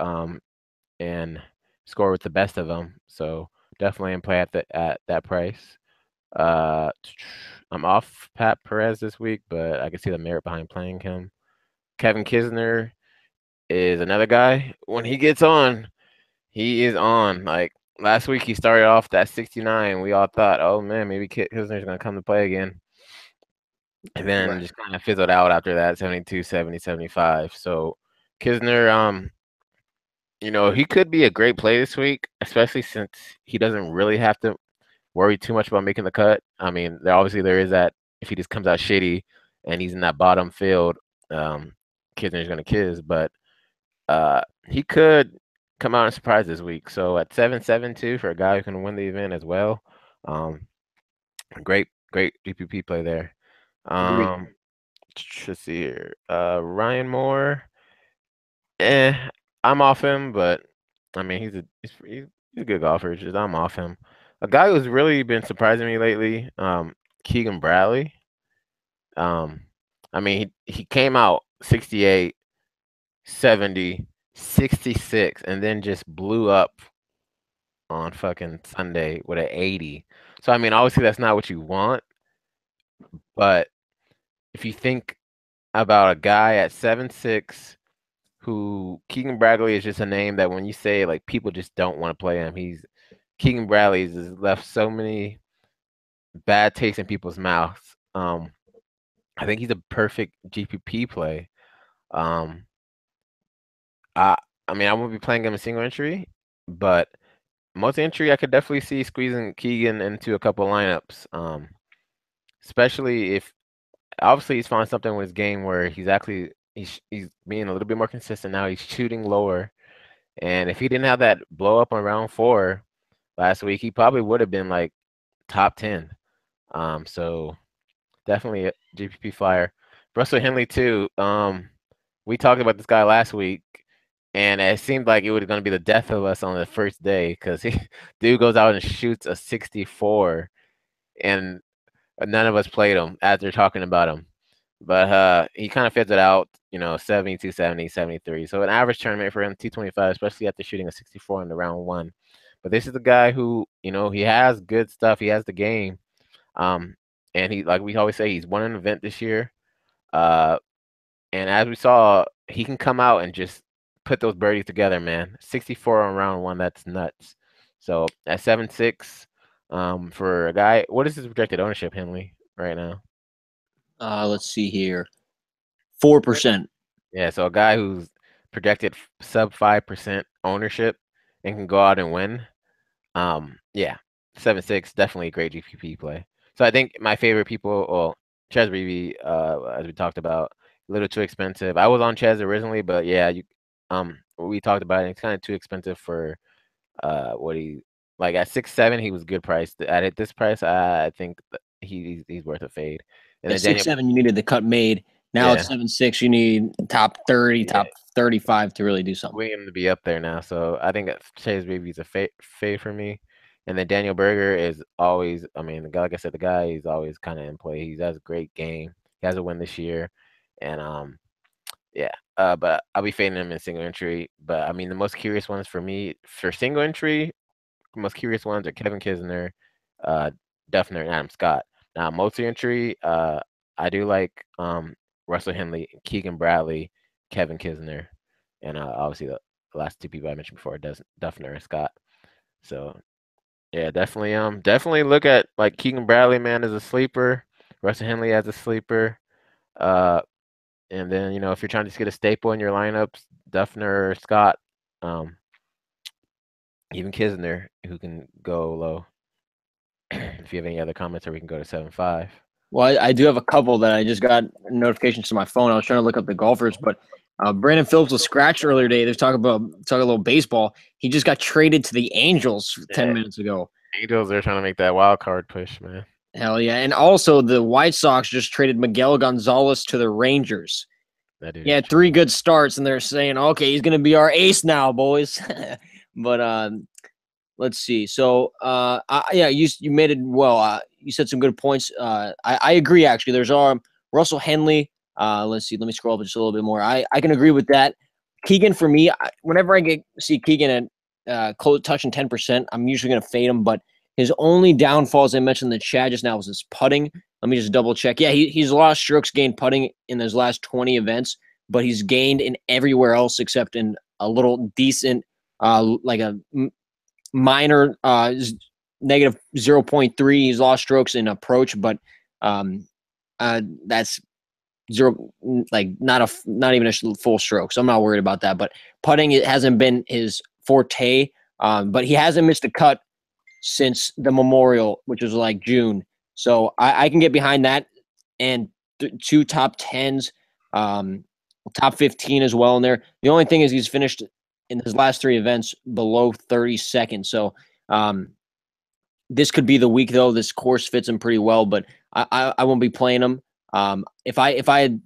and score with the best of them. So definitely in play at that price. Uh, I'm off Pat Perez this week, but I can see the merit behind playing him. Kevin Kisner is another guy. When he gets on, he is on. Like last week, he started off that 69. We all thought, oh man, maybe Kisner's gonna come to play again, and then Right. just kind of fizzled out after that 72, 70, 75. So Kisner, he could be a great play this week, especially since he doesn't really have to worry too much about making the cut. I mean, there is that if he just comes out shitty and he's in that bottom field, Kisner's gonna kiss, but he could come out and surprise this week. So at 7-7-2 for a guy who can win the event as well. Um, great GPP play there. Agreed. Let's see here. Ryan Moore, I'm off him, but I mean he's a good golfer. Just I'm off him. A guy who's really been surprising me lately, Keegan Bradley. Um, I mean he came out 68, 70, 66, and then just blew up on fucking Sunday with an 80. So I mean, obviously that's not what you want, but if you think about a guy at 7'6", who Keegan Bradley is just a name that when you say like people just don't want to play him. Keegan Bradley has left so many bad tastes in people's mouths. I think he's a perfect GPP play. Um, I I mean I won't be playing him in single entry, but multi-entry, I could definitely see squeezing Keegan into a couple lineups. Especially if obviously he's found something with his game where he's being a little bit more consistent now. He's shooting lower, and if he didn't have that blow up on round 4 last week, he probably would have been like top 10. So definitely a GPP flyer. Russell Henley too. We talked about this guy last week, and it seemed like it was going to be the death of us on the first day because dude goes out and shoots a 64, and none of us played him after talking about him. But he kind of fits it out, 72, 70, 73. So an average tournament for him, 225, especially after shooting a 64 in the round 1. But this is the guy who, he has good stuff. He has the game. And he, like we always say, he's won an event this year. And as we saw, he can come out and just put those birdies together, man. 64 on round 1, that's nuts. So at 7-6, for a guy, what is his projected ownership, Henley, right now? Let's see here. 4%. Yeah, so a guy who's projected sub 5% ownership and can go out and win. Yeah, 7-6, definitely a great GPP play. So I think my favorite people, well, Ches Reavie, as we talked about, a little too expensive. I was on Ches originally, but yeah, we talked about it. It's kind of too expensive for what he like at 6-7. He was good priced. At this price, I think he's worth a fade. And At then Daniel, 6-7, you needed the cut made. Now yeah, it's 7-6. You need top 30, yeah, top 35 to really do something. waiting him to be up there now. So I think Chase Baby's a fade for me. And then Daniel Berger is always, I mean, like I said, the guy is always kind of in play. He has a great game. He has a win this year, and yeah. But I'll be fading him in single entry. But I mean, the most curious ones for me for single entry, the most curious ones are Kevin Kisner, uh, Duffner, and Adam Scott. Now, multi entry, I do like Russell Henley, Keegan Bradley, Kevin Kisner, and obviously the last 2 people I mentioned before, Duffner and Scott. So yeah, definitely look at like Keegan Bradley, man, as a sleeper, Russell Henley as a sleeper, uh, and then if you're trying to just get a staple in your lineups, Duffner or Scott, even Kisner who can go low. If you have any other comments, or we can go to 7-5. Well, I do have a couple that I just got notifications to my phone. I was trying to look up the golfers, but Brandon Phillips was scratched earlier today. They're talking a little baseball. He just got traded to the Angels 10 Yeah, minutes ago. Angels are trying to make that wild card push, man. Hell yeah. And also the White Sox just traded Miguel Gonzalez to the Rangers. That dude He is had 3 good starts, and they're saying, okay, he's going to be our ace now, boys. But let's see. So, yeah, you made it well. You said some good points. I agree, actually. There's Russell Henley. Let's see. Let me scroll up just a little bit more. I can agree with that. Keegan, for me, whenever I see Keegan at close touching 10%, I'm usually going to fade him. But His only downfall, as I mentioned in the chat just now, was his putting. Let me just double check. Yeah, he's lost strokes gained putting in his last 20 events, but he's gained in everywhere else except in a little decent, like a minor negative 0.3. He's lost strokes in approach, but that's zero, like not even a full stroke. So I'm not worried about that. But putting, it hasn't been his forte, but he hasn't missed a cut since the Memorial, which was like June. So I can get behind that, and two top 10s, top 15 as well in there. The only thing is he's finished in his last 3 events below 30 seconds. So this could be the week, though. This course fits him pretty well, but I won't be playing him. If I had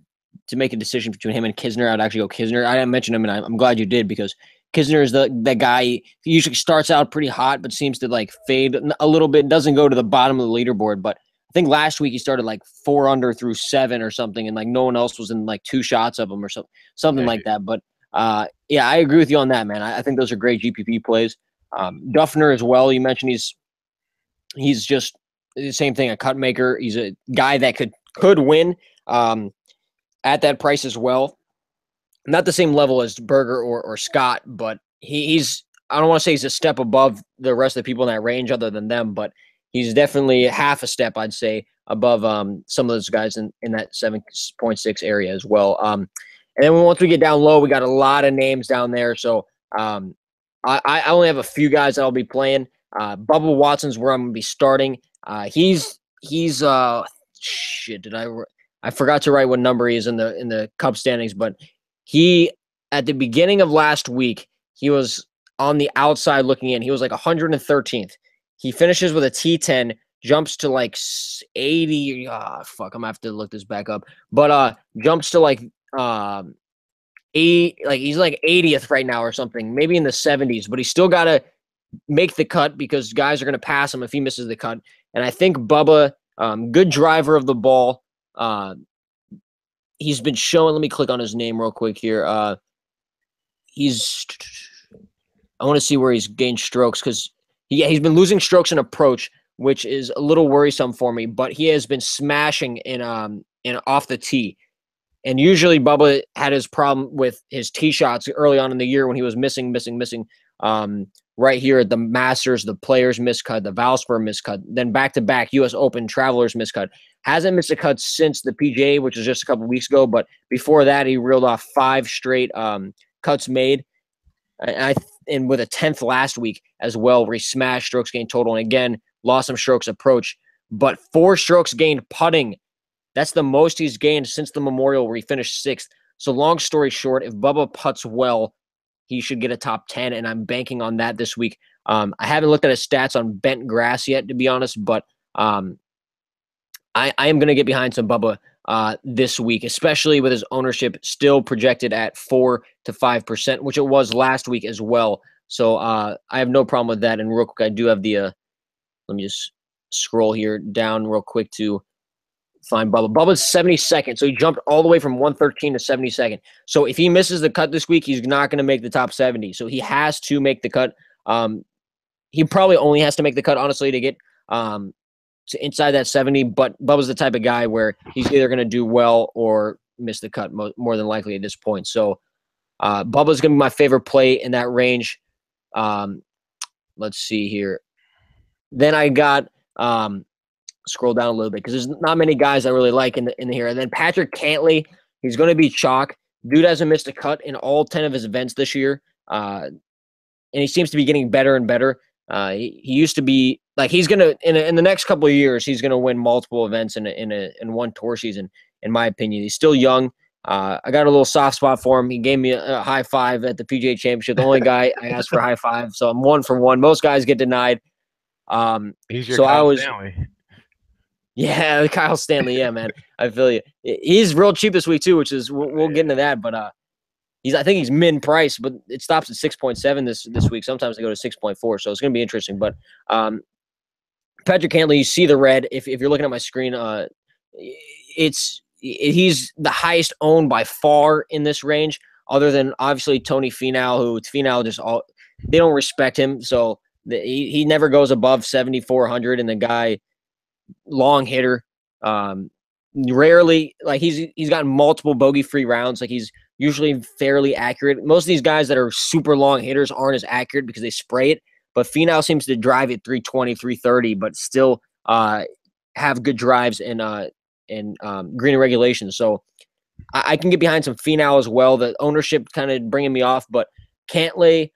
to make a decision between him and Kisner, I'd actually go Kisner. I didn't mention him, and I'm glad you did, because Kisner is that guy. He usually starts out pretty hot, but seems to like fade a little bit. Doesn't go to the bottom of the leaderboard. But I think last week he started like 4 under through 7 or something, and like no one else was in like 2 shots of him or something like that. But yeah, I agree with you on that, man. I think those are great GPP plays. Duffner as well. You mentioned he's just the same thing, a cut maker. He's a guy that could win at that price as well. Not the same level as Berger or Scott, but he's, I don't want to say he's a step above the rest of the people in that range other than them, but he's definitely half a step, I'd say, above some of those guys in that 7.6 area as well. And then once we get down low, we got a lot of names down there. So I only have a few guys that I'll be playing. Bubba Watson's where I'm going to be starting. He's shit. I forgot to write what number he is in the Cup standings, but he, at the beginning of last week, he was on the outside looking in. He was like 113th. He finishes with a T10, jumps to like 80. Fuck, I'm gonna have to look this back up. But jumps to like 80, like he's like 80th right now or something, maybe in the 70s. But he's still got to make the cut because guys are gonna pass him if he misses the cut. And I think Bubba, good driver of the ball. He's been showing. Let me click on his name real quick here. I want to see where he's gained strokes because he's been losing strokes in approach, which is a little worrisome for me. But he has been smashing in off the tee. And usually Bubba had his problem with his tee shots early on in the year when he was missing. Right here at the Masters, the Players miscut, the Valspar miscut, then back-to-back U.S. Open Travelers miscut. Hasn't missed a cut since the PGA, which was just a couple weeks ago, but before that, he reeled off 5 straight cuts made, and with a 10th last week as well, where he smashed strokes gained total, and again, lost some strokes approach, but 4 strokes gained putting. That's the most he's gained since the Memorial, where he finished 6th. So long story short, if Bubba putts well, he should get a top 10, and I'm banking on that this week. I haven't looked at his stats on bent grass yet, to be honest, but I am going to get behind some Bubba this week, especially with his ownership still projected at 4 to 5%, which it was last week as well. So I have no problem with that. And real quick, I do have the let me just scroll here down real quick to find Bubba. Bubba's 72nd, so he jumped all the way from 113 to 72nd. So if he misses the cut this week, he's not going to make the top 70. So he has to make the cut. He probably only has to make the cut, honestly, to get to inside that 70. But Bubba's the type of guy where he's either going to do well or miss the cut more than likely at this point. So Bubba's going to be my favorite play in that range. Let's see here. Then I got scroll down a little bit because there's not many guys I really like in here. And then Patrick Cantley, he's going to be chalk. Dude hasn't missed a cut in all 10 of his events this year, and he seems to be getting better and better. He used to be like he's gonna in the next couple of years he's gonna win multiple events in one tour season. In my opinion, he's still young. I got a little soft spot for him. He gave me a high five at the PGA Championship. The only guy I asked for a high five, so I'm 1 for 1. Most guys get denied. He's your so Kyle Stanley. Yeah, Kyle Stanley. Yeah, man, I feel you. He's real cheap this week too, which is we'll get into that. But I think he's min price, but it stops at 6.7 this week. Sometimes they go to 6.4, so it's going to be interesting. But Patrick Cantley, you see the red. If you're looking at my screen, he's the highest owned by far in this range, other than obviously Tony Finau, who Finau they don't respect him. So he never goes above 7,400, and the guy long hitter. Rarely, like he's gotten multiple bogey free rounds. Like he's usually fairly accurate. Most of these guys that are super long hitters aren't as accurate because they spray it. But Finau seems to drive it 320, 330, but still have good drives and green regulations. So I can get behind some Finau as well. The ownership kind of bringing me off, but Cantlay.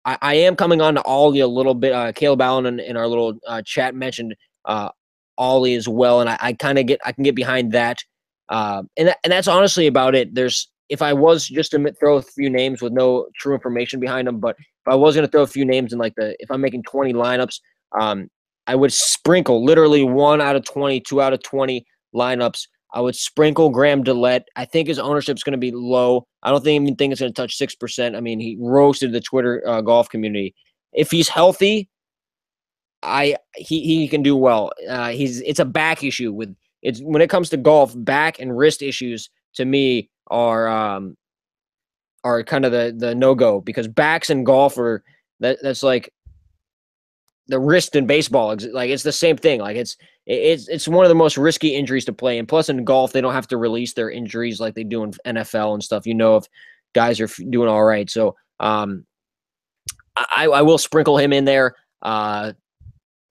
I am coming on to Ollie a little bit. Caleb Allen in our little chat mentioned Ollie as well, and I can get behind that. And that's honestly about it. If I was just to throw a few names with no true information behind them, but if I was going to throw a few names in if I'm making 20 lineups, I would sprinkle literally 1 out of 20, 2 out of 20 lineups. I would sprinkle Graham Dillette. I think his ownership is going to be low. I don't even think it's going to touch 6%. I mean, he roasted the Twitter golf community. If he's healthy, he can do well. It's a back issue when it comes to golf. Back and wrist issues to me are kind of the no go, because backs in golf that's like the wrist in baseball. Like it's the same thing. Like it's one of the most risky injuries to play. And plus in golf, they don't have to release their injuries like they do in NFL and stuff. If guys are doing all right. So I will sprinkle him in there. And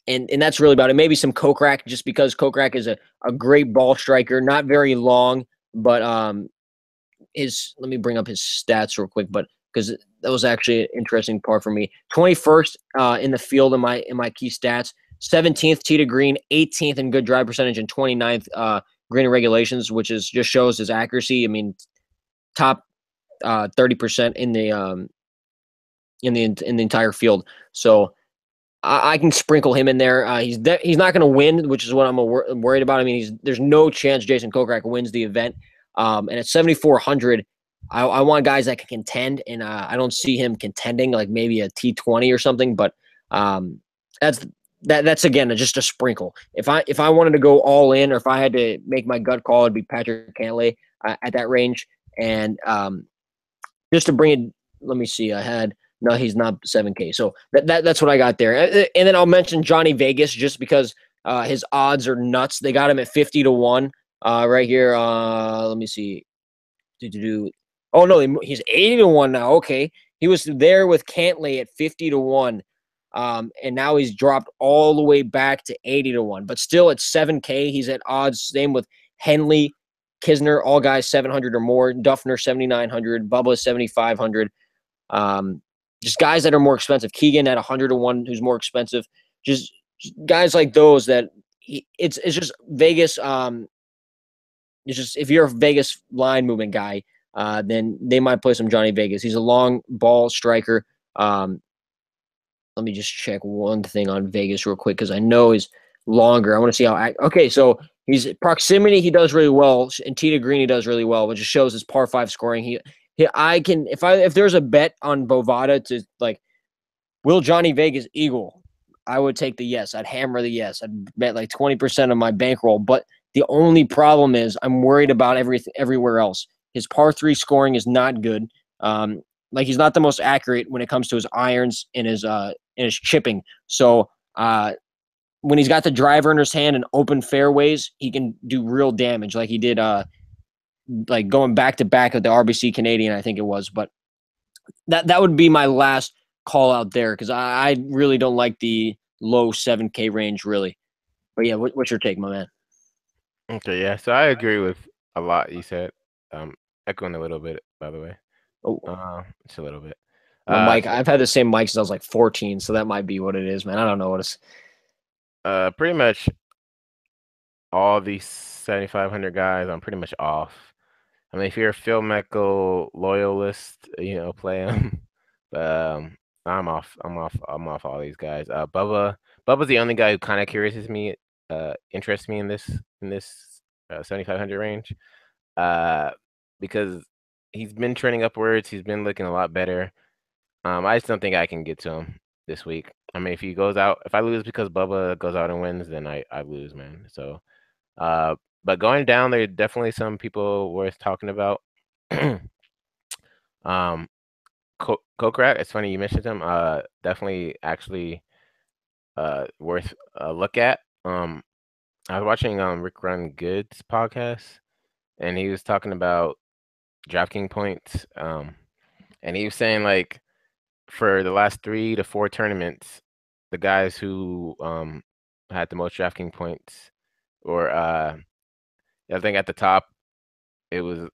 that's really about it. Maybe some Kokrak, just because Kokrak is a great ball striker, not very long, but let me bring up his stats real quick, but because that was actually an interesting part for me. 21st in the field in my key stats, 17th tee to green, 18th in good drive percentage, and 29th green regulations, which just shows his accuracy. I mean, top 30% in the entire field. So I can sprinkle him in there. He's not going to win, which is what I'm worried about. I mean, there's no chance Jason Kokrak wins the event. And at 7,400, I want guys that can contend, and I don't see him contending like maybe a T20 or something. But that's again just a sprinkle. If I wanted to go all in, or if I had to make my gut call, it'd be Patrick Cantlay at that range. And just to bring it, let me see. No, he's not 7K. So that's what I got there. And then I'll mention Johnny Vegas just because his odds are nuts. They got him at 50-1 right here. Let me see. Oh no, he's 80-1 now. Okay, he was there with Cantlay at 50-1, and now he's dropped all the way back to 80-1. But still at 7K, he's at odds. Same with Henley, Kisner, all guys 700 or more. Duffner 7,900, Bubba 7,500. Just guys that are more expensive. Keegan at 100-1, who's more expensive. Just guys like those that it's just Vegas. It's just if you're a Vegas line movement guy, then they might play some Johnny Vegas. He's a long ball striker. Let me just check one thing on Vegas real quick because I know he's longer. I want to see how. Okay, so he's proximity. He does really well, and tee to green he does really well, which just shows his par 5 scoring. I can if there's a bet on Bovada to like, will Johnny Vegas eagle? I would take the yes. I'd hammer the yes. I'd bet like 20% of my bankroll. But the only problem is I'm worried about everywhere else. His par 3 scoring is not good. Like he's not the most accurate when it comes to his irons and his chipping. So when he's got the driver in his hand and open fairways, he can do real damage, like he did. Like going back to back at the RBC Canadian, I think it was. But that would be my last call out there because I really don't like the low 7K range, really. But yeah, what's your take, my man? Okay, yeah. So I agree with a lot you said. Echoing a little bit, by the way. Oh, Just a little bit. my mic. I've had the same mic since I was like 14, so that might be what it is, man. I don't know what it's. Pretty much all these 7,500 guys, I'm pretty much off. I mean, if you're a Phil Meckel loyalist, play him. But I'm off. I'm off all these guys. Bubba's the only guy who kind of interests me in this 7,500 range. Because he's been trending upwards. He's been looking a lot better. I just don't think I can get to him this week. I mean, if I lose because Bubba goes out and wins, then I lose, man. So, but going down, there are definitely some people worth talking about. Kokrak, it's funny you mentioned him. Definitely actually worth a look at. I was watching Rick Run Good's podcast, and he was talking about DraftKings points. And he was saying like for the last 3 to 4 tournaments, the guys who had the most DraftKings points, or I think at the top it was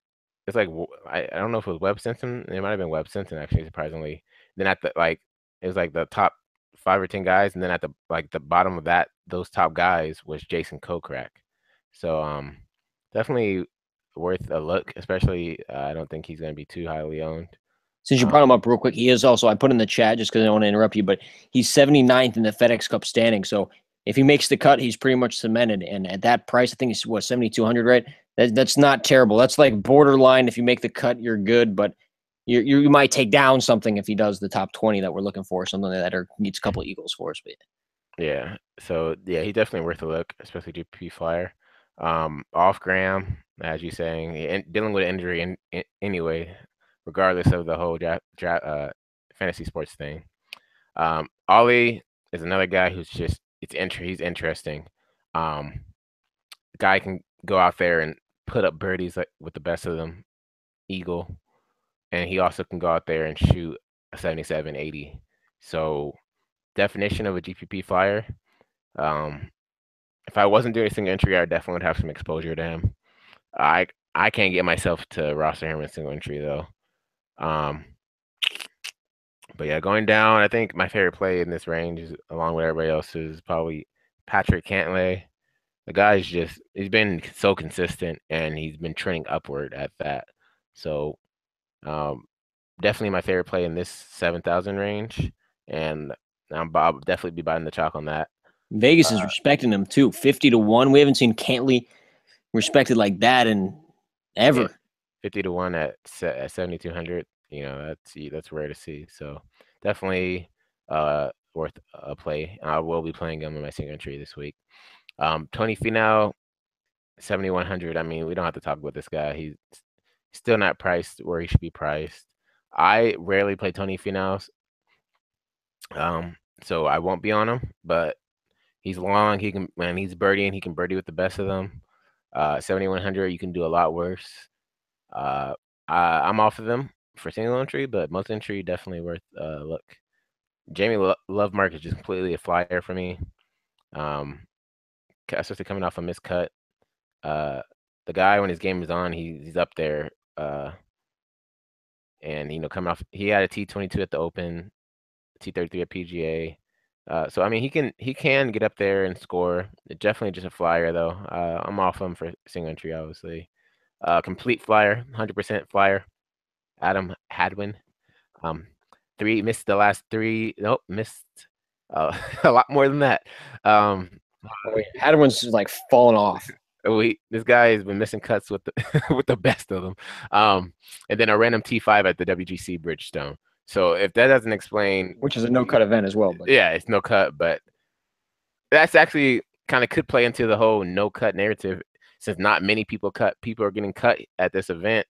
it's like I don't know if it was Webb Simpson. It might have been Webb Simpson actually, surprisingly. Then at the like it was like the top 5 or 10 guys, and then at the bottom of those top guys was Jason Kokrak. So definitely worth a look, especially I don't think he's going to be too highly owned. Since you brought him up real quick, he is also, I put in the chat just because I don't want to interrupt you, but he's 79th in the FedEx Cup standing. So if he makes the cut, he's pretty much cemented. And at that price, I think he's what, 7,200, right? That's not terrible. That's like borderline. If you make the cut, you're good, but you might take down something if he does the top 20 that we're looking for, something that needs a couple of Eagles for us. But Yeah. So yeah, he's definitely worth a look, especially GP Flyer. Off Graham, as you saying, and dealing with an injury anyway, regardless of the whole fantasy sports thing. Ollie is another guy who's just he's interesting. The guy can go out there and put up birdies like with the best of them, eagle, and he also can go out there and shoot a 77, 80. So definition of a GPP flyer. If I wasn't doing a single entry, I definitely would have some exposure to him. I can't get myself to roster him in single entry though. But yeah, going down, I think my favorite play in this range, is, along with everybody else, is probably Patrick Cantlay. The guy's he's been so consistent, and he's been trending upward at that. So definitely my favorite play in this 7,000 range, and I'll definitely be biting the chalk on that. Vegas is respecting him too, 50-1. We haven't seen Cantley respected like that in ever. Yeah, 50-1 at 7,200. That's rare to see. So definitely worth a play. I will be playing him in my single entry this week. Tony Finau, 7,100. I mean, we don't have to talk about this guy. He's still not priced where he should be priced. I rarely play Tony Finau, so I won't be on him. But he's long. When he's birdieing, he can birdie with the best of them. 7,100, you can do a lot worse. I'm off of them for single entry, but multi entry definitely worth a look. Jamie Lovemark is just completely a flyer for me. Especially coming off a miscut. The guy, when his game is on, he's up there. And coming off, he had a T22 at the Open, T33 at PGA. So I mean, he can get up there and score. Definitely just a flyer though. I'm off him for single entry, obviously. Complete flyer, 100% flyer. Adam Hadwin. Missed the last 3. Nope, missed a lot more than that. Hadwin's like falling off. This guy has been missing cuts with the with the best of them. And then a random T5 at the WGC Bridgestone. So if that doesn't explain, which is a no cut event as well. But yeah, it's no cut, but that's actually kind of could play into the whole no cut narrative, since not many people are getting cut at this event.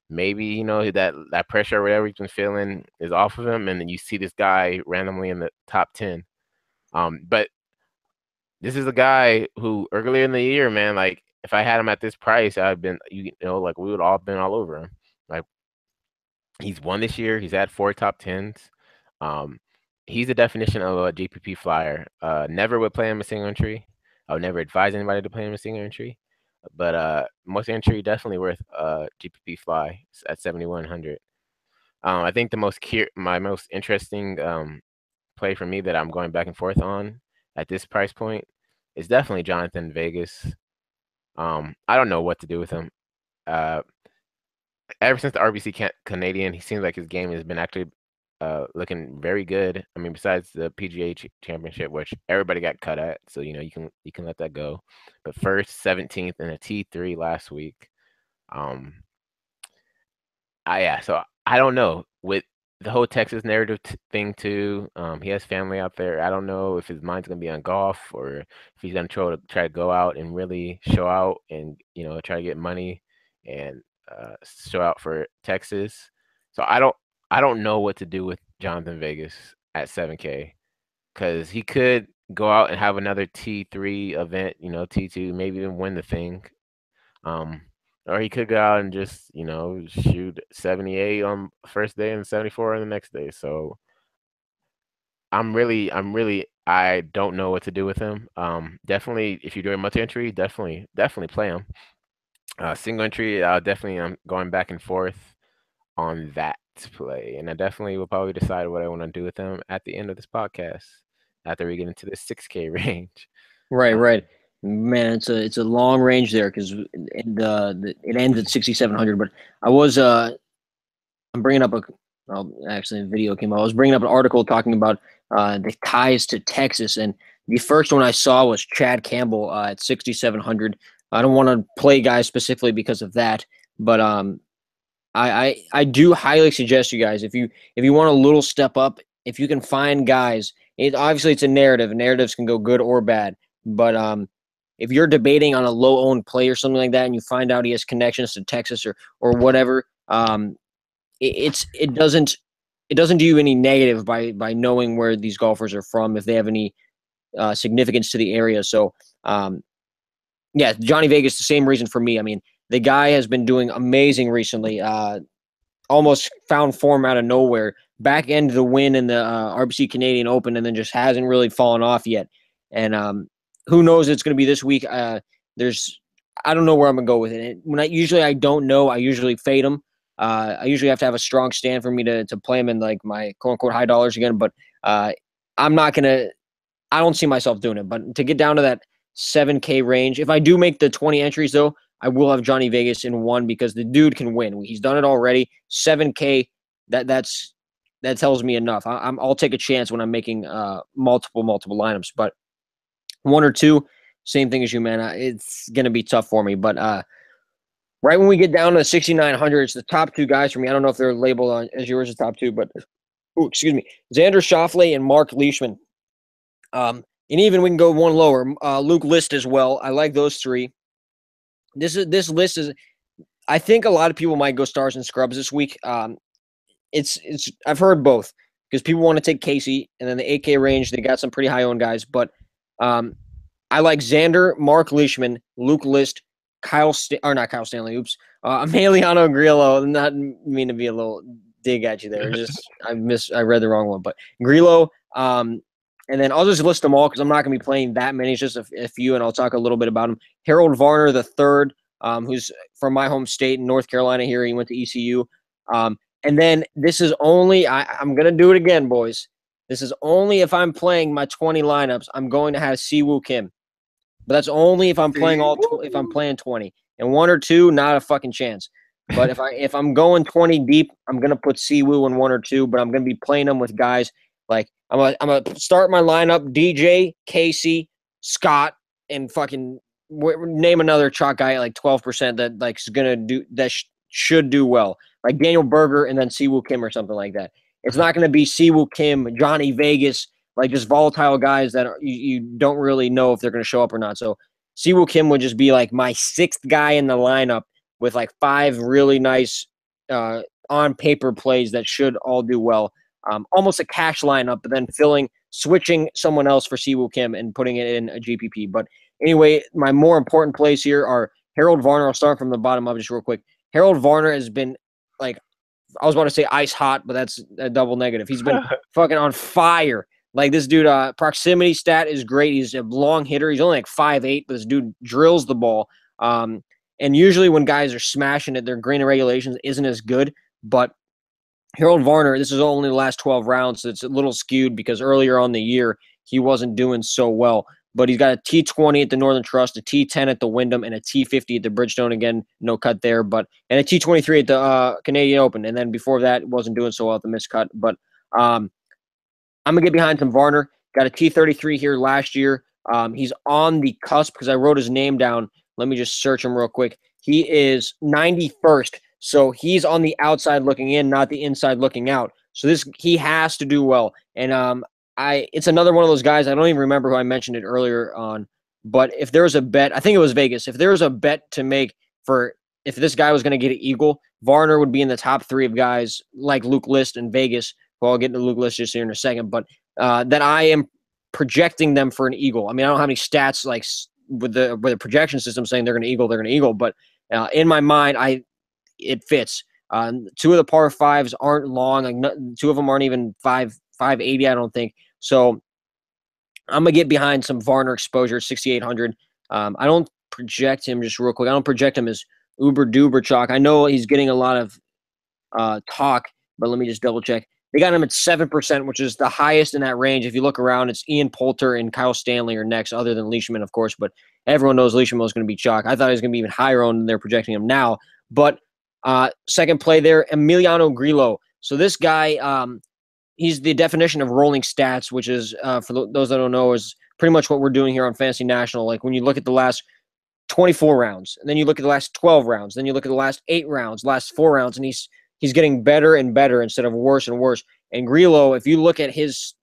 Maybe that pressure or whatever he's been feeling is off of him, and then you see this guy randomly in the top 10. But this is a guy who earlier in the year, man, like if I had him at this price, I've been, like we would all been all over him. Like he's won this year. He's had 4 top 10s. He's the definition of a GPP flyer. Never would play him a single entry. I would never advise anybody to play him a single entry. But most entry definitely worth GPP fly at 7,100. I think my most interesting play for me that I'm going back and forth on at this price point is definitely Jonathan Vegas. I don't know what to do with him. Ever since the RBC Canadian, he seems like his game has been actually looking very good. I mean, besides the PGA Championship, which everybody got cut at, so you can let that go. But first, 17th in a T3 last week. So I don't know with the whole Texas narrative thing too. He has family out there. I don't know if his mind's gonna be on golf or if he's gonna try to go out and really show out and try to get money and show out for Texas. So I I don't know what to do with Jonathan Vegas at 7K because he could go out and have another T3 event, T2, maybe even win the thing. Um, or he could go out and just, shoot 78 on first day and 74 on the next day. So I don't know what to do with him. Definitely, if you're doing multi-entry, definitely play him. Single entry, definitely I'm going back and forth on that play, and I definitely will probably decide what I want to do with him at the end of this podcast after we get into the 6K range. Right. Man, it's a long range there because it ends at 6,700. But I was I'm bringing up actually a video came out. I was bringing up an article talking about the ties to Texas, and the first one I saw was Chad Campbell at 6,700. I don't want to play guys specifically because of that, but I do highly suggest you guys, if you want a little step up, if you can find guys. Obviously it's a narrative. Narratives can go good or bad, but if you're debating on a low owned play or something like that, and you find out he has connections to Texas or whatever, it doesn't do you any negative by knowing where these golfers are from, if they have any significance to the area. So yeah, Johnny Vegas, the same reason for me. I mean, the guy has been doing amazing recently. Almost found form out of nowhere. Back end the win in the RBC Canadian Open, and then just hasn't really fallen off yet. And who knows? It's going to be this week. I don't know where I'm gonna go with it. I don't know. I usually fade him. I usually have to have a strong stand for me to play him in like my quote unquote high dollars again. But I'm not gonna. I don't see myself doing it. But to get down to that 7K range, if I do make the 20 entries though, I will have Johnny Vegas in one because the dude can win. He's done it already. 7K, that tells me enough. I'll take a chance when I'm making multiple lineups, but one or two, same thing as you, man. It's gonna be tough for me. But right when we get down to 6,900, it's the top two guys for me. I don't know if they're labeled as yours as top two, but excuse me, Xander Schauffele and Mark Leishman. And even we can go one lower, Luke List as well. I like those three. This list is. I think a lot of people might go stars and scrubs this week. It's I've heard both because people want to take Casey, and then the 8K range they got some pretty high owned guys. But I like Xander, Mark Leishman, Luke List, not Kyle Stanley. Oops, Emiliano Grillo. Not mean to be a little dig at you there. I read the wrong one, but Grillo. And then I'll just list them all because I'm not going to be playing that many. It's just a few, and I'll talk a little bit about them. Harold Varner III, who's from my home state in North Carolina here. He went to ECU. And then this is only – I'm going to do it again, boys. This is only if I'm playing my 20 lineups, I'm going to have Siwoo Kim. But that's only if I'm playing if I'm playing 20. And one or two, not a fucking chance. But if I'm going 20 deep, I'm going to put Siwoo in one or two, but I'm going to be playing them with guys – like I'm gonna start my lineup: DJ, Casey, Scott, and fucking name another chalk guy at like 12% that like is gonna do that should do well, like Daniel Berger and then Siwoo Kim or something like that. It's not gonna be Siwoo Kim, Johnny Vegas, like just volatile guys that you don't really know if they're gonna show up or not. So Siwoo Kim would just be like my sixth guy in the lineup with like 5 really nice on paper plays that should all do well. Almost a cash lineup, but then switching someone else for Siwoo Kim and putting it in a GPP. But anyway, my more important plays here are Harold Varner. I'll start from the bottom up just real quick. Harold Varner has been like, I was about to say ice hot, but that's a double negative. He's been fucking on fire. Like this dude, proximity stat is great. He's a long hitter. He's only like 5'8", but this dude drills the ball. And usually when guys are smashing it, their green regulations isn't as good, but Harold Varner, this is only the last 12 rounds, so it's a little skewed because earlier on the year, he wasn't doing so well. But he's got a T20 at the Northern Trust, a T10 at the Wyndham, and a T50 at the Bridgestone. Again, no cut there, and a T23 at the Canadian Open. And then before that, wasn't doing so well at the miscut. But I'm going to get behind some Varner. Got a T33 here last year. He's on the cusp because I wrote his name down. Let me just search him real quick. He is 91st. So he's on the outside looking in, not the inside looking out. So he has to do well. And it's another one of those guys. I don't even remember who I mentioned it earlier on. But if there's a bet, I think it was Vegas. If there was a bet to make for if this guy was going to get an eagle, Varner would be in the top 3 of guys like Luke List in Vegas. Well, I'll get into Luke List just here in a second, but that I am projecting them for an eagle. I mean, I don't have any stats like with the projection system saying they're going to eagle, but in my mind, it fits. 2 of the par 5s aren't long. Like 2 of them aren't even 580, I don't think. So I'm going to get behind some Varner exposure, 6,800. I don't project him, just real quick, I don't project him as uber duper chalk. I know he's getting a lot of talk, but let me just double check. They got him at 7%, which is the highest in that range. If you look around, it's Ian Poulter and Kyle Stanley are next, other than Leishman, of course, but everyone knows Leishman was going to be chalk. I thought he was going to be even higher owned than they're projecting him now. But second play there, Emiliano Grillo. So this guy, he's the definition of rolling stats, which is, for those that don't know, is pretty much what we're doing here on Fantasy National. Like when you look at the last 24 rounds, and then you look at the last 12 rounds, then you look at the last 8 rounds, last 4 rounds, and he's getting better and better instead of worse and worse. And Grillo, if you look at his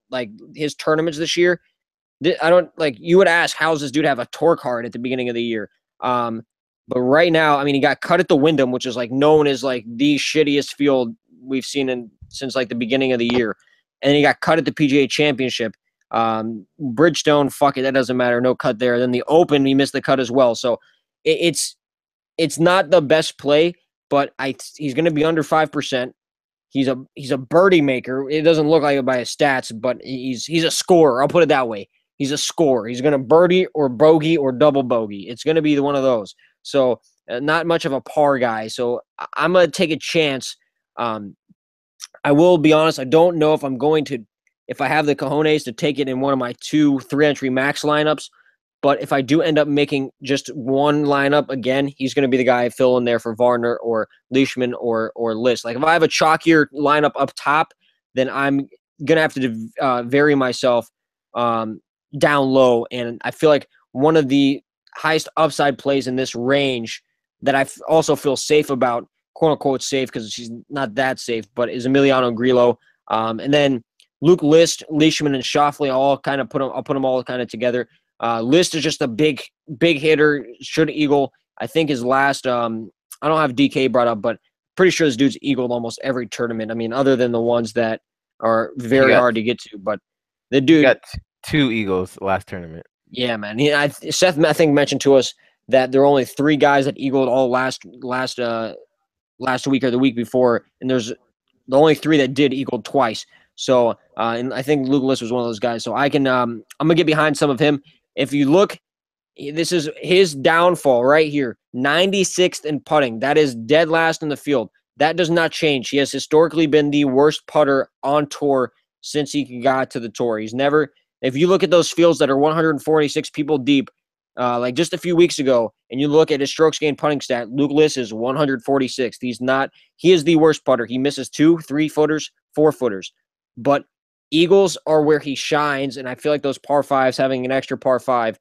tournaments this year, you would ask, how's this dude have a tour card at the beginning of the year? But right now, I mean, he got cut at the Wyndham, which is like known as like the shittiest field we've seen since like the beginning of the year. And he got cut at the PGA Championship. Bridgestone, fuck it, that doesn't matter. No cut there. Then the Open, he missed the cut as well. So it's not the best play, but he's going to be under 5%. He's a birdie maker. It doesn't look like it by his stats, but he's a scorer. I'll put it that way. He's a scorer. He's going to birdie or bogey or double bogey. It's going to be one of those. So not much of a par guy. So I'm going to take a chance. I will be honest. I don't know if I'm going to, if I have the cojones to take it in one of my 2 3-entry max lineups. But if I do end up making just one lineup again, he's going to be the guy I fill in there for Varner or Leishman or List. Like if I have a chalkier lineup up top, then I'm going to have to vary myself down low. And I feel like one of the highest upside plays in this range that I also feel safe about, quote unquote safe because she's not that safe, but is Emiliano Grillo. And then Luke List, Leishman, and Schauffele, I'll put them all kind of together. List is just a big hitter, should eagle. I think his last, I don't have DK brought up, but pretty sure this dude's eagled almost every tournament. I mean, other than the ones that are very hard to get to, but the dude got 2 eagles last tournament. Yeah, man. Seth, I think, mentioned to us that there are only 3 guys that eagled all last week or the week before, and there's the only 3 that did eagle twice. So, and I think Luke List was one of those guys. So I can, I'm gonna get behind some of him. If you look, this is his downfall right here. 96th in putting. That is dead last in the field. That does not change. He has historically been the worst putter on tour since he got to the tour. He's never. If you look at those fields that are 146 people deep, like just a few weeks ago, and you look at his strokes gained putting stat, Luke List is 146th. He is the worst putter. He misses 2, 3 footers, 4 footers. But eagles are where he shines, and I feel like those par 5s, having an extra par 5,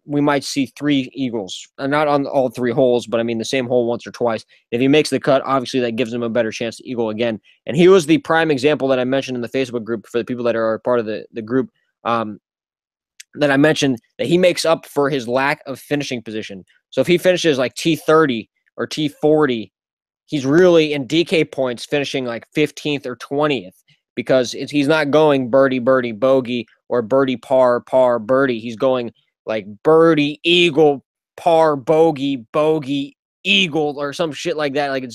we might see 3 eagles. Not on all 3 holes, but I mean the same hole once or twice. If he makes the cut, obviously that gives him a better chance to eagle again. And he was the prime example that I mentioned in the Facebook group for the people that are part of the group, that I mentioned, that he makes up for his lack of finishing position. So if he finishes like T30 or T40, he's really in DK points finishing like 15th or 20th because he's not going birdie, birdie, bogey, or birdie, par, par, birdie. He's going like birdie, eagle, par, bogey, bogey, eagle, or some shit like that. Like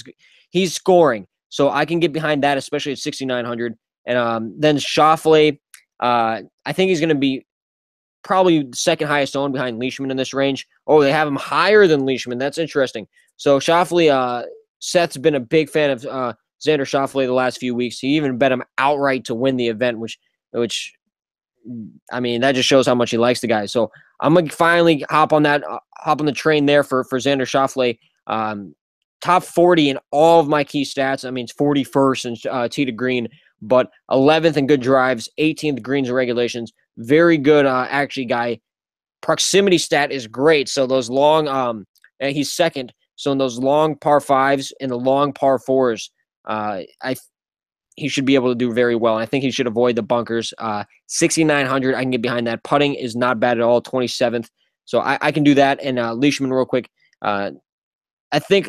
he's scoring. So I can get behind that, especially at 6,900. And then Schauffele, I think he's going to be probably second highest owned behind Leishman in this range. Oh, they have him higher than Leishman. That's interesting. So Schauffele, Seth's been a big fan of Xander Schauffele the last few weeks. He even bet him outright to win the event, which I mean, that just shows how much he likes the guy. So I'm gonna finally hop on the train there for Xander Schauffele. Top 40 in all of my key stats. I mean, it's 41st in tee to green, but 11th in good drives, 18th greens and regulations. Very good, actually, guy. Proximity stat is great. So those long, he's second. So in those long par 5s and the long par 4s, he should be able to do very well. And I think he should avoid the bunkers. 6,900, I can get behind that. Putting is not bad at all, 27th. So I can do that. And Leishman, real quick, I think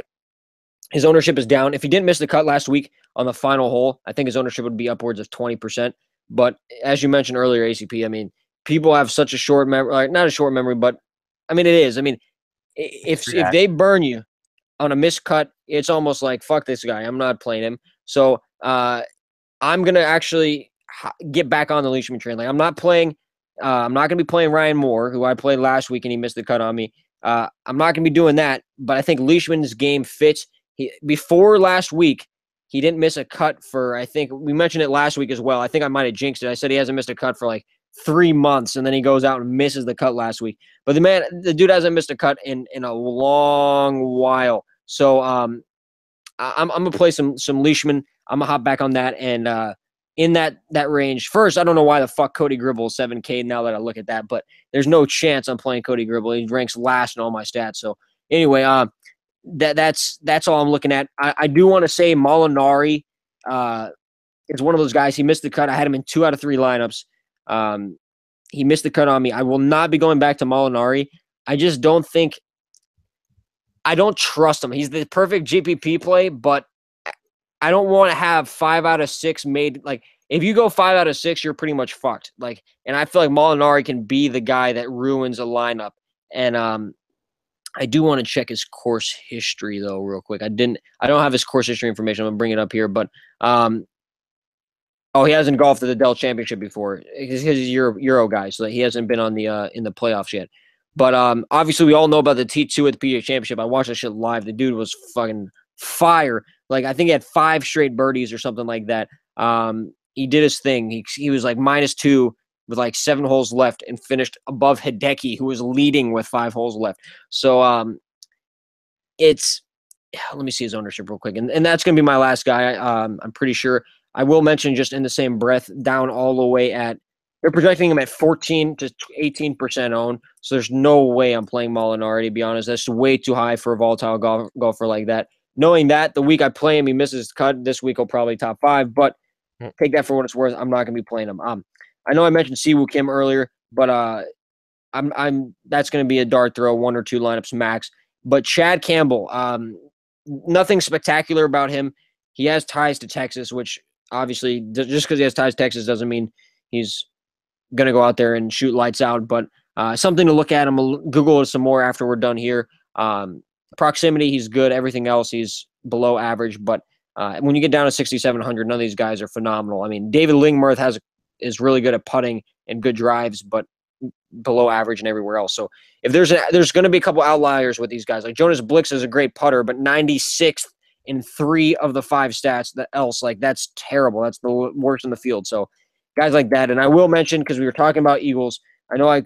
His ownership is down. If he didn't miss the cut last week on the final hole, I think his ownership would be upwards of 20%. But as you mentioned earlier, ACP, I mean, people have such a short memory, like not a short memory, but I mean, it is. I mean, if they burn you on a miscut, it's almost like, fuck this guy. I'm not playing him. So I'm going to actually get back on the Leishman train. Like, I'm not going to be playing Ryan Moore, who I played last week and he missed the cut on me. I'm not going to be doing that, but I think Leishman's game fits. Before last week, he didn't miss a cut for, I think we mentioned it last week as well. I think I might have jinxed it. I said he hasn't missed a cut for like 3 months, and then he goes out and misses the cut last week. But the dude hasn't missed a cut in a long while. So I'm gonna play some Leishman. I'm gonna hop back on that, and in that range. First, I don't know why the fuck Cody Gribble is 7K now that I look at that, but there's no chance I'm playing Cody Gribble. He ranks last in all my stats. So anyway, that's all I'm looking at. I do want to say Molinari is one of those guys. He missed the cut. I had him in 2 out of 3 lineups. He missed the cut on me. I will not be going back to Molinari. I just don't think – I don't trust him. He's the perfect GPP play, but I don't want to have 5 out of 6 made. Like, if you go 5 out of 6, you're pretty much fucked. Like, and I feel like Molinari can be the guy that ruins a lineup. And I do want to check his course history though, real quick. I don't have his course history information. I'm gonna bring it up here, but he hasn't golfed at the Dell Championship before. He's a Euro guy, so he hasn't been on the in the playoffs yet. But obviously, we all know about the T2 at the PGA Championship. I watched that shit live. The dude was fucking fire. Like, I think he had 5 straight birdies or something like that. He did his thing. He was like -2 with like 7 holes left and finished above Hideki, who was leading with 5 holes left. So let me see his ownership real quick. And that's going to be my last guy. I'm pretty sure. I will mention, just in the same breath, down all the way they're projecting him at 14 to 18% owned. So there's no way I'm playing Molinari, to be honest. That's way too high for a volatile golfer like that. Knowing that the week I play him, he misses cut. This week he'll probably top 5, but take that for what it's worth. I'm not going to be playing him. I know I mentioned Siwoo Kim earlier, but that's going to be a dart throw, 1 or 2 lineups max. But Chad Campbell, nothing spectacular about him. He has ties to Texas, which obviously just because he has ties to Texas doesn't mean he's going to go out there and shoot lights out. But something to look at. I'm going to Google it some more after we're done here. Proximity, he's good. Everything else, he's below average. But when you get down to 6,700, none of these guys are phenomenal. I mean, David Lingmerth is really good at putting and good drives, but below average and everywhere else. So if there's going to be a couple outliers with these guys, like Jonas Blix is a great putter, but 96th in 3 of the 5 stats like that's terrible. That's the worst in the field. So guys like that. And I will mention, because we were talking about Eagles, I know I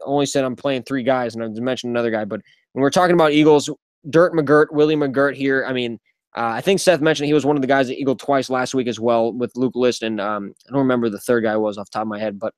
only said I'm playing 3 guys and I mentioned another guy, but when we're talking about Eagles, Willie McGirt here. I mean, I think Seth mentioned he was one of the guys that eagled twice last week as well with Luke List, and I don't remember the third guy was off the top of my head. But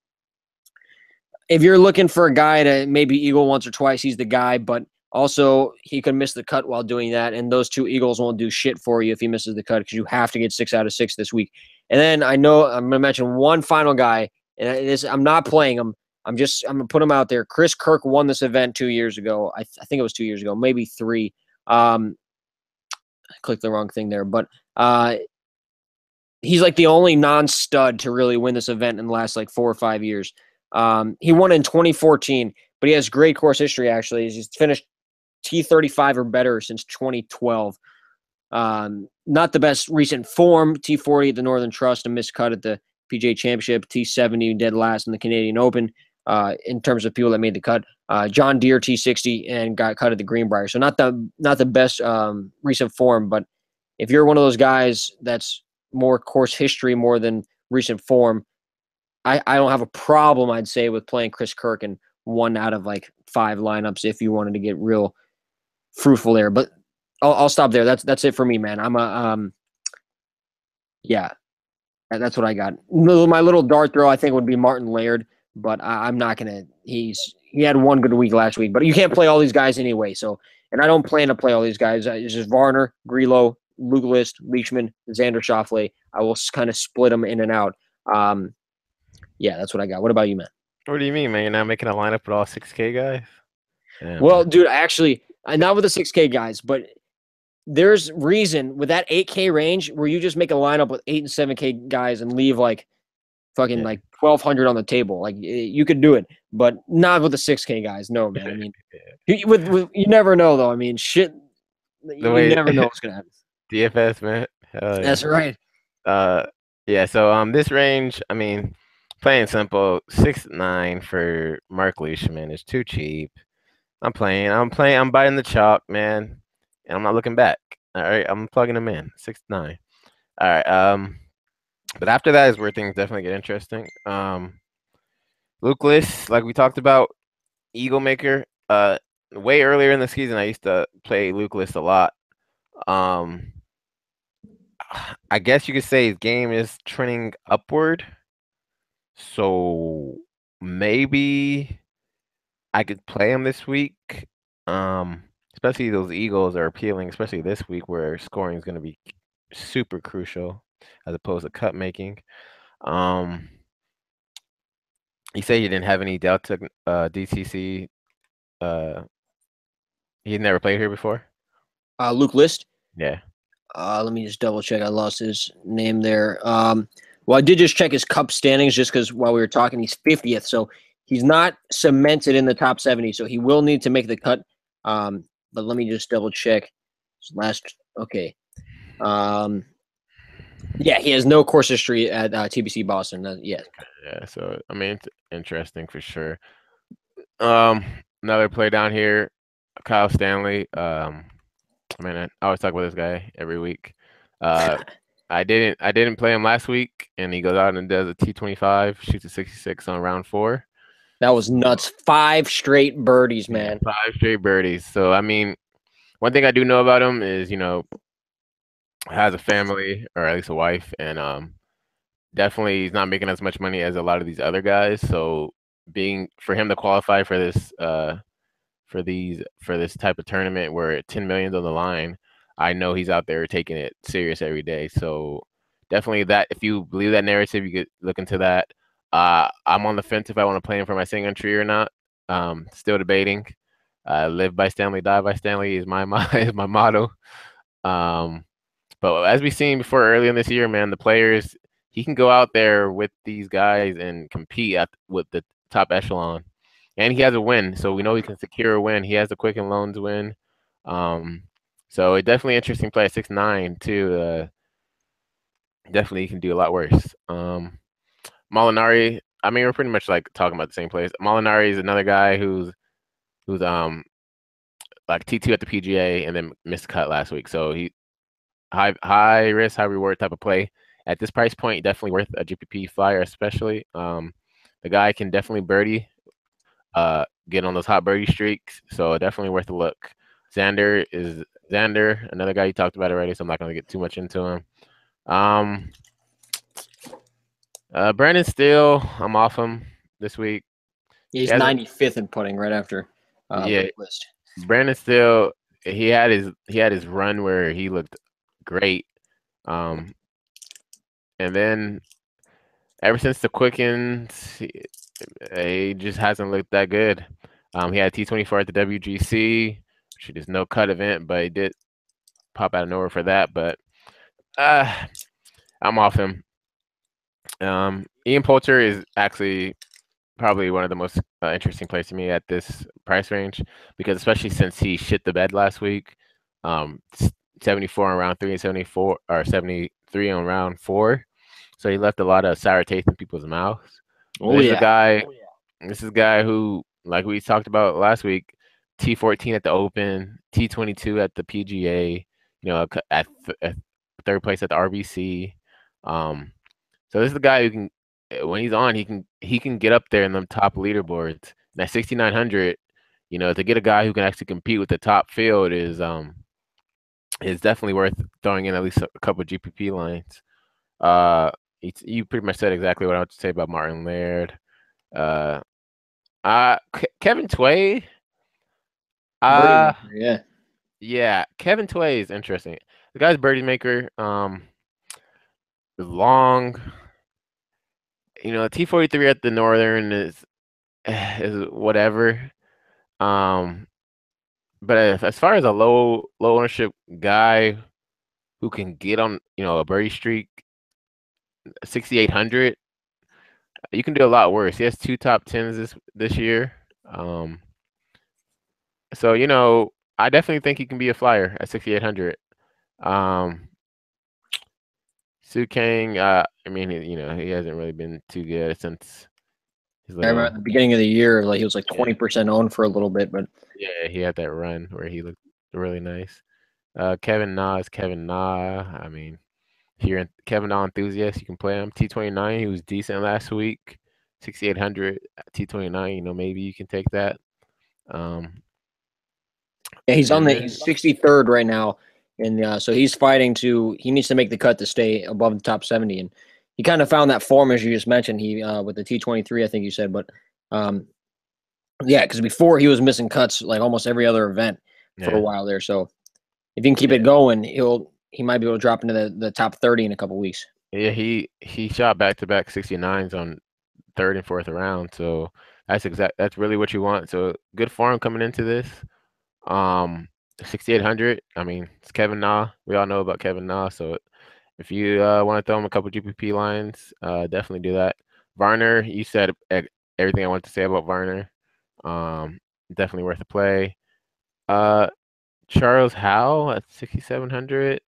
if you're looking for a guy to maybe eagle once or twice, he's the guy. But also, he could miss the cut while doing that, and those 2 eagles won't do shit for you if he misses the cut, because you have to get 6 out of 6 this week. And then I know I'm going to mention one final guy, and I'm not playing him. I'm going to put him out there. Chris Kirk won this event 2 years ago. I think it was 2 years ago, maybe 3. I clicked the wrong thing there, but he's like the only non-stud to really win this event in the last like 4 or 5 years. He won in 2014, but he has great course history, actually. He's finished T35 or better since 2012. Not the best recent form. T40 at the Northern Trust, a missed cut at the PGA Championship. T70 dead last in the Canadian Open. In terms of people that made the cut, John Deere T60 and got cut at the Greenbrier. So not the best recent form, but if you're one of those guys that's more course history more than recent form, I don't have a problem, I'd say, with playing Chris Kirk in 1 out of like 5 lineups if you wanted to get real fruitful there. But I'll stop there. That's it for me, man. I'm yeah, that's what I got. My little dart throw, I think, would be Martin Laird. But I'm not going to – he had 1 good week last week. But you can't play all these guys anyway. So, and I don't plan to play all these guys. It's just Varner, Grillo, Luke List, Leishman, Xander Schauffele. I will kind of split them in and out. Yeah, that's what I got. What about you, man? What do you mean, man? You're not making a lineup with all 6K guys? Damn. Well, dude, actually, not with the 6K guys, but there's reason with that 8K range where you just make a lineup with 8 and 7K guys and leave like fucking like 1,200 on the table. Like you could do it, but not with the 6K guys. No, man. I mean, with you never know though. I mean, shit, The you way never know what's gonna happen. DFS, man. Hell yeah. That's right. Uh, yeah. So this range, I mean, plain simple, 6'9" for Mark Leishman is too cheap. I'm playing. I'm biting the chalk, man, and I'm not looking back. All right, I'm plugging him in. 6'9". All right. But after that is where things definitely get interesting. Luke List, like we talked about, Eagle Maker. Way earlier in the season, I used to play Luke List a lot. I guess you could say his game is trending upward. So maybe I could play him this week. Especially those Eagles are appealing, especially this week where scoring is going to be super crucial as opposed to cut making. You say you didn't have any Dell DTC. He'd never played here before. Luke List. Yeah. Let me just double check. I lost his name there. Well, I did just check his cup standings just because while we were talking, he's 50th. So he's not cemented in the top 70. So he will need to make the cut. But let me just double check. Okay. Yeah, he has no course history at TBC Boston. Yeah. Yeah. So I mean, it's interesting for sure. Another play down here, Kyle Stanley. I mean, I always talk about this guy every week. I didn't play him last week, and he goes out and does a T25, shoots a 66 on round 4. That was nuts. 5 straight birdies, man. Yeah, 5 straight birdies. So I mean, one thing I do know about him is has a family or at least a wife, and definitely he's not making as much money as a lot of these other guys. So for him to qualify for this for this type of tournament where 10 million's on the line, I know he's out there taking it serious every day. So definitely that if you believe that narrative, you could look into that. I'm on the fence if I want to play him for my single tree or not. Still debating. Live by Stanley, die by Stanley is my is my motto. But as we've seen before early in this year, man, the players, he can go out there with these guys and compete with the top echelon. And he has a win, so we know he can secure a win. He has the Quicken Loans win. So it definitely interesting play at 6'9" too. Definitely he can do a lot worse. Molinari, I mean, we're pretty much like talking about the same place. Molinari is another guy who's like T2 at the PGA and then missed cut last week. So he high risk, high reward type of play. At this price point, definitely worth a GPP flyer, especially. The guy can definitely birdie, get on those hot birdie streaks. So definitely worth a look. Xander, another guy you talked about already, so I'm not going to get too much into him. Brandon Steele, I'm off him this week. He's 95th in putting right after List. Brandon Steele, he had his run where he looked great. And then ever since the Quickens, he just hasn't looked that good. He had T24 at the WGC, which is no cut event, but he did pop out of nowhere for that. But I'm off him. Ian Poulter is actually probably one of the most interesting plays to me at this price range because especially since he shit the bed last week, 74 on round 3 and 74 or 73 on round 4, so he left a lot of sour taste in people's mouths. This is a guy who, like we talked about last week, T14 at the Open, T22 at the PGA, at third place at the RBC. So this is the guy who can, when he's on, he can get up there in them top leaderboards. And at 6,900, to get a guy who can actually compete with the top field is definitely worth throwing in at least a couple of GPP lines. You pretty much said exactly what I want to say about Martin Laird. Kevin Tway. Yeah, Kevin Tway is interesting. The guy's birdie maker. Is long. T43 at the Northern is whatever. But as far as a low ownership guy who can get on, a birdie streak, 6,800, you can do a lot worse. He has two top tens this year. So I definitely think he can be a flyer at 6,800. Um, Su Kang, I mean, he hasn't really been too good since his I remember little. at the beginning of the year, like he was like Yeah, 20% owned for a little bit, but yeah, he had that run where he looked really nice. Kevin Na is Kevin Na. I mean, if you're a Kevin Na enthusiast, you can play him. T29, he was decent last week. 6,800 T29. Maybe you can take that. Um, yeah, and he's then 63rd right now, and so he's fighting to he needs to make the cut to stay above the top 70, and he kind of found that form as you just mentioned. He with the T23, I think you said, but um, yeah, because before he was missing cuts like almost every other event for a yeah, while there. So if he can keep yeah, it going, he might be able to drop into the top 30 in a couple weeks. yeah. He shot back-to-back 69s on third and fourth round. So that's really what you want. So good form coming into this. Um, 6,800. I mean, it's Kevin Na. We all know about Kevin Na. So if you want to throw him a couple GPP lines, definitely do that. Varner, you said everything I wanted to say about Varner. Um, Definitely worth a play. Uh, Charles Howell at 6,700.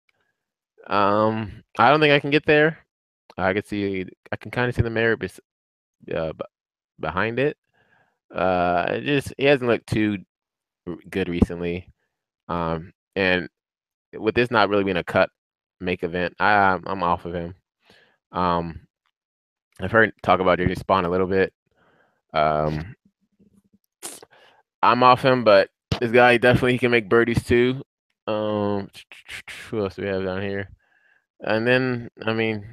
I don't think I can get there. I can kind of see the merit behind it. He hasn't looked too good recently. And with this not really being a cut make event, I'm off of him. Um, I've heard talk about Jaden Spawn a little bit. Um, I'm off him, but this guy definitely he can make birdies too. Who else do we have down here? And then I mean,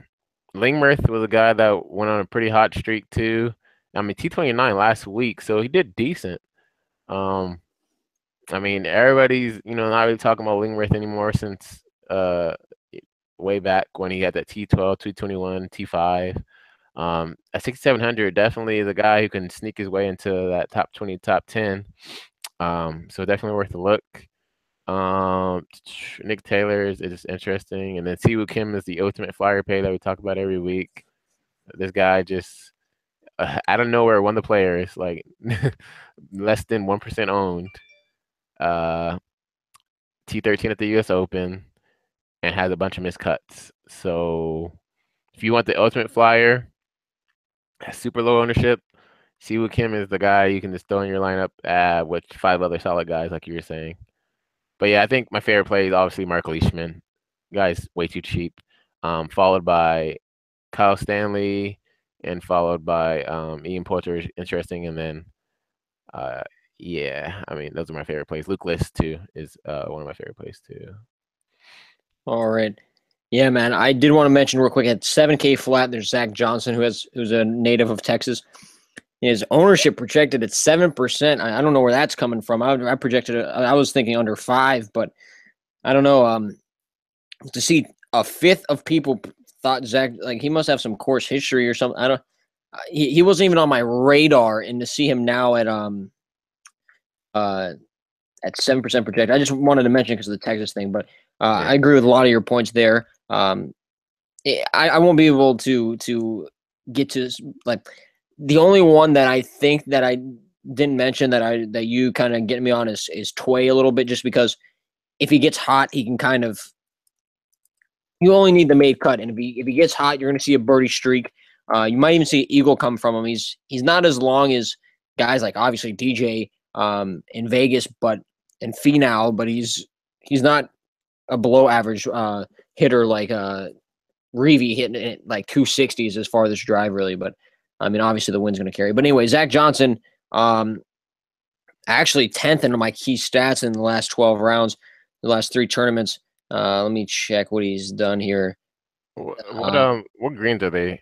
Lingmerth was a guy that went on a pretty hot streak too. I mean, T29 last week, so he did decent. Um, I mean, everybody's not really talking about Lingworth anymore since way back when he had that T12, T21, T5. At 6,700, definitely is a guy who can sneak his way into that top 20, top 10. So definitely worth a look. Nick Taylor is just interesting, and then Siwoo Kim is the ultimate flyer pay that we talk about every week. This guy just out of nowhere won the players, like less than 1% owned. Uh, T13 at the U.S. Open and has a bunch of miscuts. So if you want the ultimate flyer, super low ownership, Siwoo Kim is the guy you can just throw in your lineup with 5 other solid guys, like you were saying. But yeah, I think my favorite play is obviously Mark Leishman. Guy's way too cheap. Followed by Kyle Stanley, and followed by Ian Poulter is interesting, and then yeah, I mean those are my favorite plays. Luke List too is one of my favorite plays too. All right. Yeah, man. I did want to mention real quick at 7K flat, there's Zach Johnson, who's a native of Texas. His ownership projected at 7%. I don't know where that's coming from. I projected it. I was thinking under 5, but I don't know. To see a fifth of people thought Zach, like he must have some course history or something. I don't. He wasn't even on my radar, and to see him now uh at 7% projected, I just wanted to mention because of the Texas thing. But Yeah, I agree with a lot of your points there. I won't be able to get to like the only one that I think that I didn't mention that you kind of get me on is Tway a little bit, just because if he gets hot, he can kind of you only need the made cut, and if he gets hot, you're going to see a birdie streak. You might even see an eagle come from him. He's not as long as guys like obviously DJ in Vegas, but and Finau, but he's not a below average hitter like Reeve hitting it like 260s as far as drive really, but I mean obviously the wind's going to carry. But anyway, Zach Johnson, actually 10th in my key stats in the last 12 rounds, the last 3 tournaments. Let me check what he's done here. Uh, what greens are they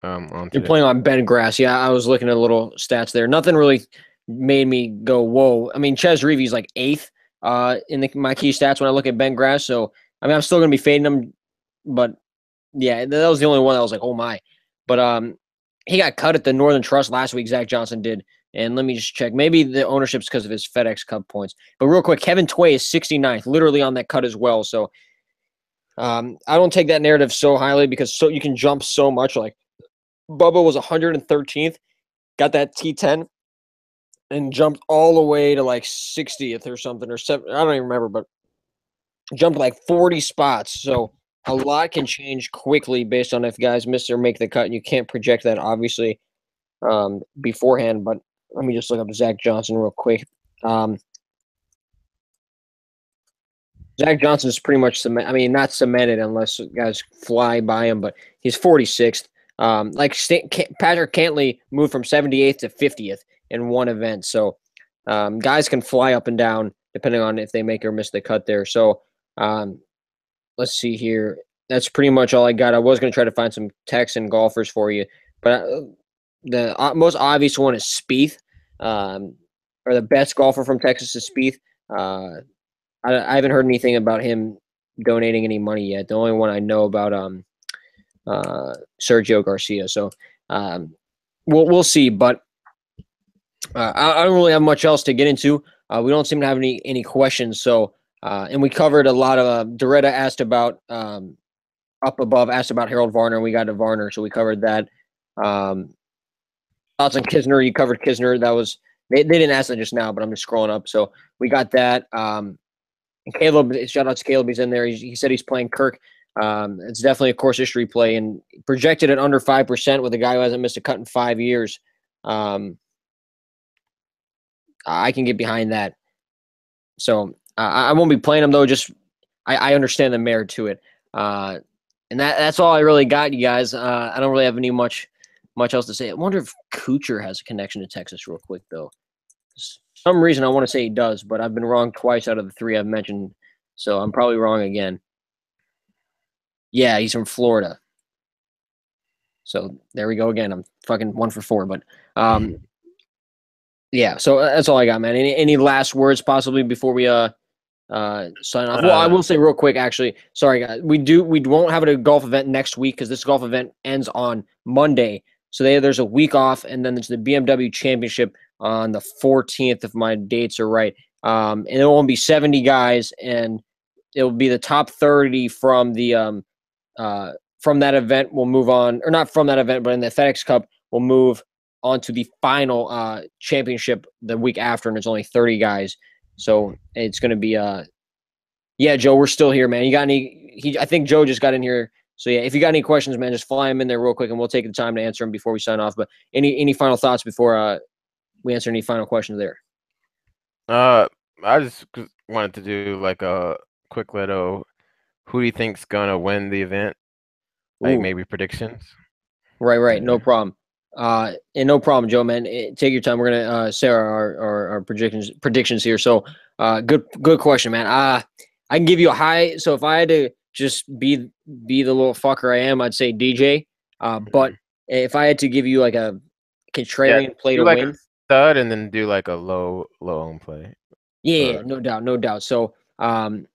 on you're today? playing on bent grass. Yeah, I was looking at little stats there. Nothing really made me go whoa. I mean, Ches Reeve's like 8th in my key stats when I look at bent grass. So I mean, I'm still going to be fading him, but yeah, that was the only one that was like, oh my. But he got cut at the Northern Trust last week. Zach Johnson did. And let me just check. Maybe the ownership's because of his FedEx Cup points. But real quick, Kevin Tway is 69th, literally on that cut as well. So I don't take that narrative so highly because you can jump so much. Like Bubba was 113th, got that T10, and jumped all the way to like 60th or something or 7. I don't even remember, but jumped like 40 spots. So a lot can change quickly based on if guys miss or make the cut, and you can't project that obviously beforehand. But let me just look up Zach Johnson real quick. Zach Johnson is pretty much cement. I mean, not cemented unless guys fly by him, but he's 46th. Patrick Cantley moved from 78th to 50th in one event. So guys can fly up and down depending on if they make or miss the cut there. So let's see here. That's pretty much all I got. I was going to try to find some Texan golfers for you, but the most obvious one is Spieth, or the best golfer from Texas is Spieth. I haven't heard anything about him donating any money yet. The only one I know about Sergio Garcia. So we'll see. But I don't really have much else to get into. We don't seem to have any questions. So and we covered a lot of Doretta asked about up above asked about Harold Varner. And we got to Varner, so we covered that. Thoughts on Kisner? You covered Kisner. That was they didn't ask that just now, but I'm just scrolling up. So we got that. And Caleb, shout out to Caleb. He's in there. He said he's playing Kirk. It's definitely a course history play and projected at under 5% with a guy who hasn't missed a cut in 5 years. I can get behind that. So I won't be playing him though. Just I understand the merit to it. And that's all I really got, you guys. I don't really have any much else to say. I wonder if Kuchar has a connection to Texas real quick though. Some reason I want to say he does, but I've been wrong twice out of the 3 I've mentioned, so I'm probably wrong again. Yeah, he's from Florida. So there we go again. I'm fucking 1 for 4, but yeah. So that's all I got, man. Any last words possibly before we sign off? Well, I will say real quick, actually. Sorry, guys. We won't have a golf event next week because this golf event ends on Monday. So there's a week off, and then there's the BMW Championship on the 14th, if my dates are right. And it will only be 70 guys, and it will be the top 30 from the from that event. We'll move on, or not from that event, but in the FedEx Cup, we'll move on to the final championship the week after, and it's only 30 guys. So it's going to be yeah, Joe, we're still here, man. You got any? I think Joe just got in here. So yeah, if you got any questions, man, just fly them in there real quick, and we'll take the time to answer them before we sign off. But any final thoughts before we answer any final questions there? I just wanted to do like a quick little. Who do you think's gonna win the event? Like maybe predictions. Right. No problem. And no problem, Joe, man. Take your time. We're gonna say our predictions here. So good question, man. I can give you a high. So if I had to just be the little fucker I am, I'd say DJ. But if I had to give you like a contrarian play to like win, a stud, and then do like a low own play. Yeah, no doubt. So above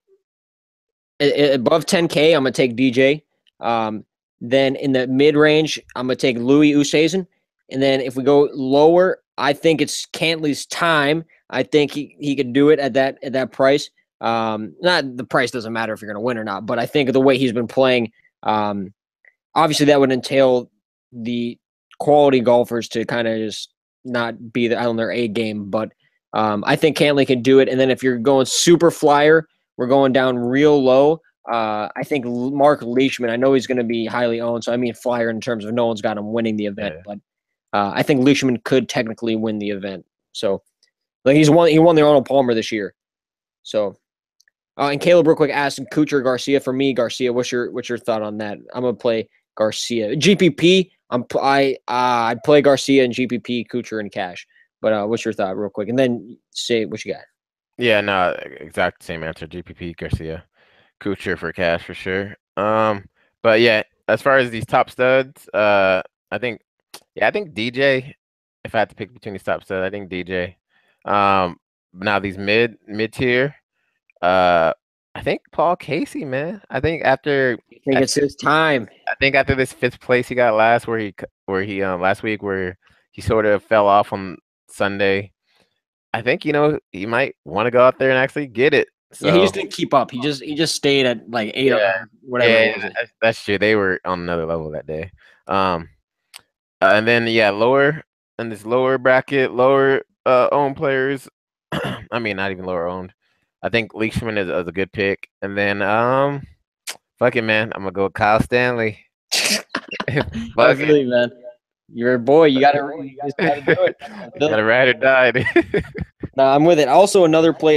10K, I'm gonna take DJ. Then in the mid range, I'm gonna take Louis Oosthuizen. And then if we go lower, I think it's Cantley's time. I think he could do it at that price. Not the price doesn't matter if you're gonna win or not, but I think the way he's been playing, obviously that would entail the quality golfers to kind of just not be on their A game. But I think Cantley can do it. And then if you're going super flyer, we're going down real low. I think Mark Leishman, I know he's going to be highly owned, so I mean flyer in terms of no one's got him winning the event, but I think Leishman could technically win the event. So like he won the Arnold Palmer this year. So and Caleb real quick asked Kuchar Garcia. For me, Garcia, what's your thought on that? I'm gonna play Garcia. GPP, I'd play Garcia and GPP, Kuchar and cash. But what's your thought real quick? And then say what you got. Yeah, no, exact same answer. GPP, Garcia. Kuchar for cash for sure. But yeah, as far as these top studs, I think DJ. If I had to pick between these top studs, I think DJ. Now these mid tier, I think Paul Casey, man. I think after I think it's his time. I think after this fifth place he got last, where he last week where he sort of fell off on Sunday. I think he might want to go out there and actually get it. Yeah, he So just didn't keep up. He just stayed at like eight yeah, or whatever it yeah, was. that's true. They were on another level that day. Um, and then yeah, lower in this lower bracket, lower owned players. I mean, not even lower owned. I think Leishman is a good pick. And then fuck it, man. I'm gonna go with Kyle Stanley. I Fuck feel it. you, man. You're a boy. You just gotta do it. I feel Gotta you. ride or die. No, I'm with it. Also, another play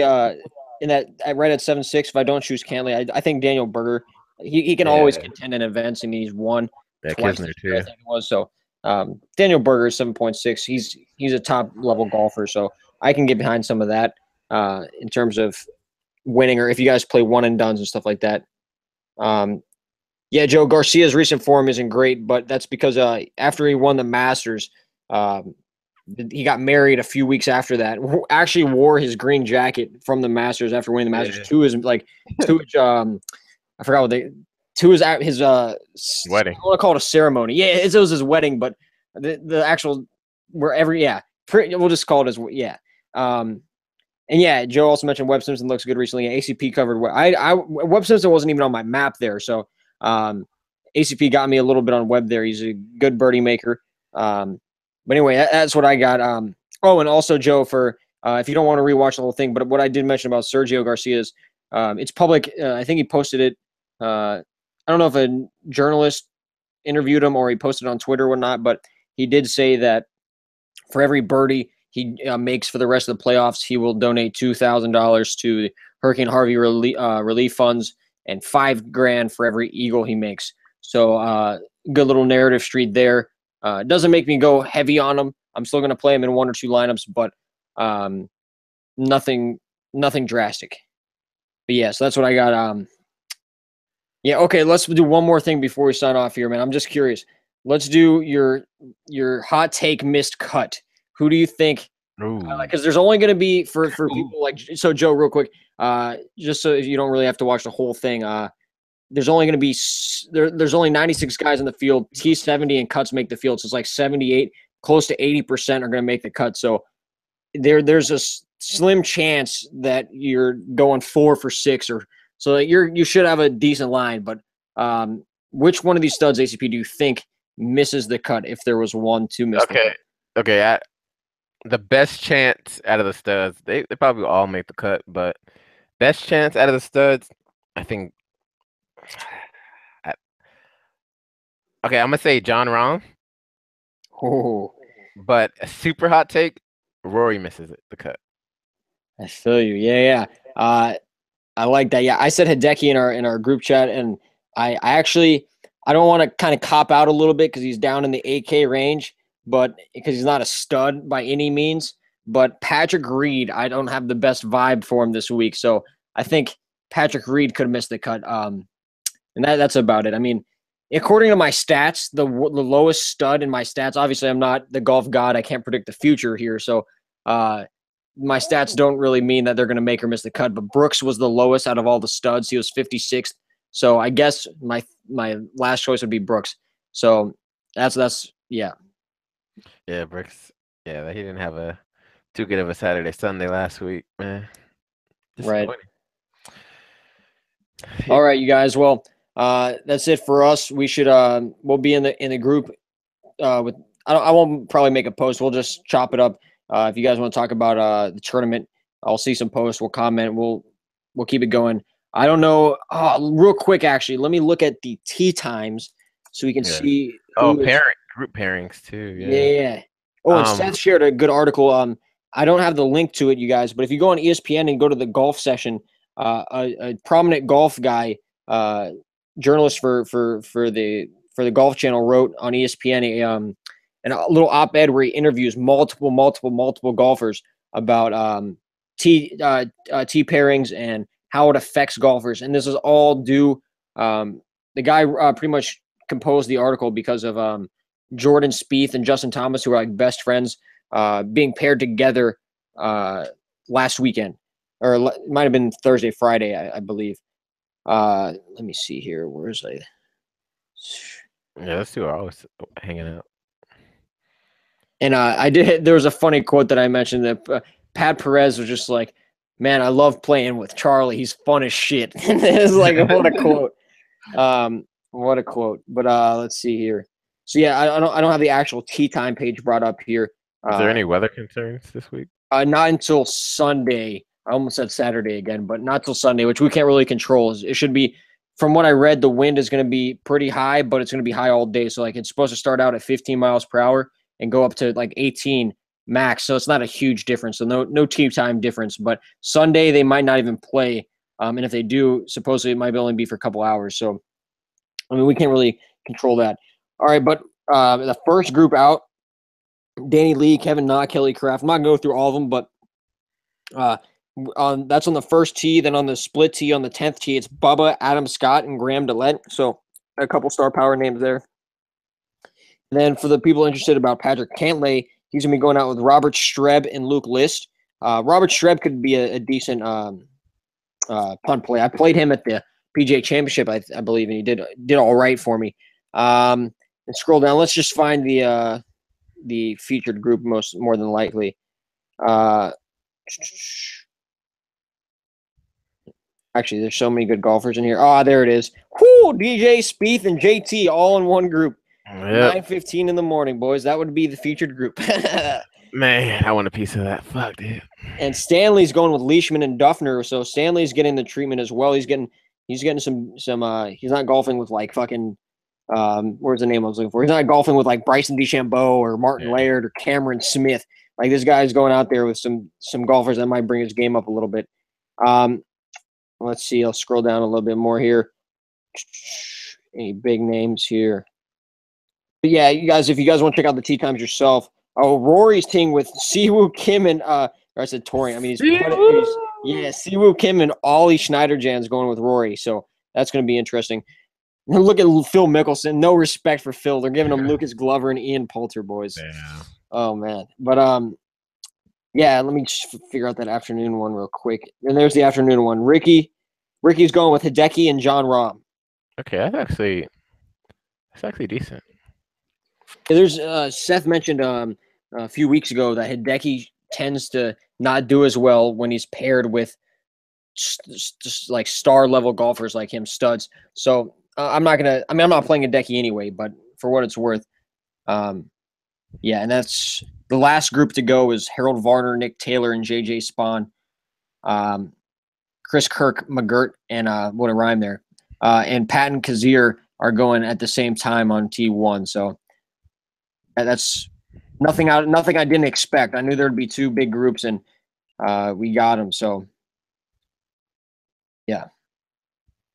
in that right at 7-6. If I don't choose Cantley, I think Daniel Berger. He can always Yeah, contend in events, and he's won yeah, twice Kisner this year, I too. think it was. So Daniel Berger is 7.6. He's a top level golfer, so I can get behind some of that in terms of winning, or if you guys play one and dones and stuff like that. Um, yeah, Joe Garcia's recent form isn't great, but that's because after he won the Masters, um, he got married a few weeks after that. Actually, wore his green jacket from the Masters after winning the Masters Yeah. to his I forgot what they to his I Wedding. want to call it a ceremony. Yeah, it was his wedding, but the actual wherever we'll just call it as yeah. Um, and yeah, Joe also mentioned Webb Simpson looks good recently. ACP covered. Webb Simpson wasn't even on my map there, so um, ACP got me a little bit on Webb there. He's a good birdie maker. But anyway, that's what I got. Oh, and also Joe, for if you don't want to rewatch the whole thing, but what I did mention about Sergio Garcia is it's public. I think he posted it. I don't know if a journalist interviewed him or he posted it on Twitter or whatnot, but he did say that for every birdie he makes for the rest of the playoffs, he will donate $2,000 to Hurricane Harvey relief funds and $5,000 for every eagle he makes. So good little narrative street there. It doesn't make me go heavy on him. I'm still going to play him in one or two lineups, but um, nothing drastic. But yeah, so that's what I got. Yeah, okay. Let's do one more thing before we sign off here, man. I'm just curious. Let's do your hot take missed cut. Who do you think? Ooh. Because there's only going to be for Ooh. people like so. Joe, real quick, just so you don't really have to watch the whole thing. There's only going to be there's only 96 guys in the field. T70 and cuts make the field, so it's like 78, close to 80% are going to make the cut. So there's a slim chance that you're going 4 for 6 or so. You should have a decent line. But which one of these studs ACP do you think misses the cut if there was one to miss the Okay. cut? Okay. The best chance out of the studs, they probably all make the cut, but best chance out of the studs, I think. Okay, I'm gonna say John Rahm, Oh, but a super hot take, Rory misses the cut. I feel you. Yeah. I like that. Yeah, I said Hideki in our group chat, and I actually I don't want to kind of cop out a little bit because he's down in the 8K range, but because he's not a stud by any means. But Patrick Reed, I don't have the best vibe for him this week, so I think Patrick Reed could miss the cut. And that's about it. I mean, according to my stats, the lowest stud in my stats. Obviously, I'm not the golf god. I can't predict the future here, so uh, my stats don't really mean that they're going to make or miss the cut. But Brooks was the lowest out of all the studs. He was 56th. So I guess my last choice would be Brooks. So that's yeah. Yeah, Brooks. Yeah, he didn't have a too good of a Saturday Sunday last week, man. Right. Disappointing. All right, you guys. Well, that's it for us. We should we'll be in the group with I won't probably make a post. We'll just chop it up. If you guys want to talk about the tournament, I'll see some posts. We'll comment. We'll keep it going. I don't know. Real quick, actually, let me look at the tee times so we can Yeah. see Oh, who is. group pairings too. Yeah. Yeah. Oh, and Um. Seth shared a good article. I don't have the link to it, you guys, but if you go on ESPN and go to the golf session, a prominent golf guy, journalist for the Golf Channel, wrote on ESPN a little op-ed where he interviews multiple golfers about tee pairings and how it affects golfers, and this is all due. The guy pretty much composed the article because of Jordan Spieth and Justin Thomas, who are like best friends, being paired together last weekend, or it might have been Thursday, Friday, I believe. Let me see here. Where's I? Yeah, those two are always hanging out. And I did. There was a funny quote that I mentioned that Pat Perez was just like, "Man, I love playing with Charlie. He's fun as shit." And it's like, what a quote. What a quote. But let's see here. So yeah, I don't have the actual tee time page brought up here. Is there any weather concerns this week? Not until Sunday. I almost said Saturday again, but not till Sunday, which we can't really control. It should be, from what I read, the wind is going to be pretty high, but it's going to be high all day. So like it's supposed to start out at 15 miles per hour and go up to like 18 max. So it's not a huge difference. So no tee time difference. But Sunday they might not even play, and if they do, supposedly it might only be for a couple hours. So I mean we can't really control that. All right, but the first group out, Danny Lee, Kevin Na, Kelly Craft. I'm not going to go through all of them, but that's on the first tee. Then on the split tee, on the 10th tee, it's Bubba, Adam Scott, and Graham DeLette. So a couple star power names there. And then for the people interested about Patrick Cantlay, he's going to be going out with Robert Streb and Luke List. Robert Streb could be a decent punt play. I played him at the PGA Championship, I believe, and he did all right for me. And scroll down. Let's just find the featured group more than likely. Actually, there's so many good golfers in here. Oh, there it is. Whoo, DJ, Spieth, and JT all in one group. Yep. 9:15 in the morning, boys. That would be the featured group. Man, I want a piece of that. Fuck, dude. And Stanley's going with Leishman and Duffner, so Stanley's getting the treatment as well. He's getting some he's not golfing with like fucking where's the name I was looking for? He's not golfing with like Bryson DeChambeau or Martin Laird or Cameron Smith. Like this guy's going out there with some golfers that might bring his game up a little bit. Let's see. I'll scroll down a little bit more here. Any big names here? But yeah, you guys, if you guys want to check out the tee times yourself, Rory's team with Siwoo Kim and I said Tori. I mean, Siwoo Kim and Ollie Schneiderjan's going with Rory, so that's going to be interesting. Look at Phil Mickelson. No respect for Phil. They're giving him Lucas Glover and Ian Poulter, boys. Yeah. Oh man, but yeah. Let me just figure out that afternoon one real quick. And there's the afternoon one. Ricky's going with Hideki and John Rahm. Okay, that's actually decent. There's Seth mentioned a few weeks ago that Hideki tends to not do as well when he's paired with just like star level golfers like him, studs. So I'm not playing Hideki anyway, but for what it's worth, yeah. And that's the last group to go is Harold Varner, Nick Taylor, and JJ Spawn, Chris Kirk, McGirt, and what a rhyme there, and Patton Kazir are going at the same time on T1. So that's nothing I didn't expect. I knew there'd be two big groups, and we got them. So yeah,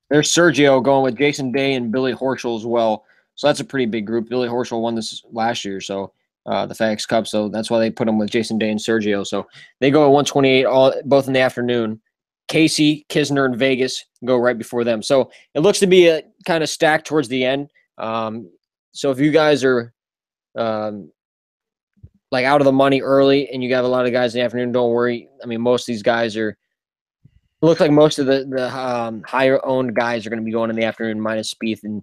there's Sergio going with Jason Day and Billy Horschel as well. So that's a pretty big group. Billy Horschel won this last year, so the FedEx Cup. So that's why they put him with Jason Day and Sergio. So they go at 128, both in the afternoon. Casey, Kisner, and Vegas go right before them. So it looks to be a kind of stacked towards the end. So if you guys are like out of the money early and you got a lot of guys in the afternoon, don't worry. I mean, most of these guys are. It looks like most of the higher owned guys are going to be going in the afternoon, minus Spieth and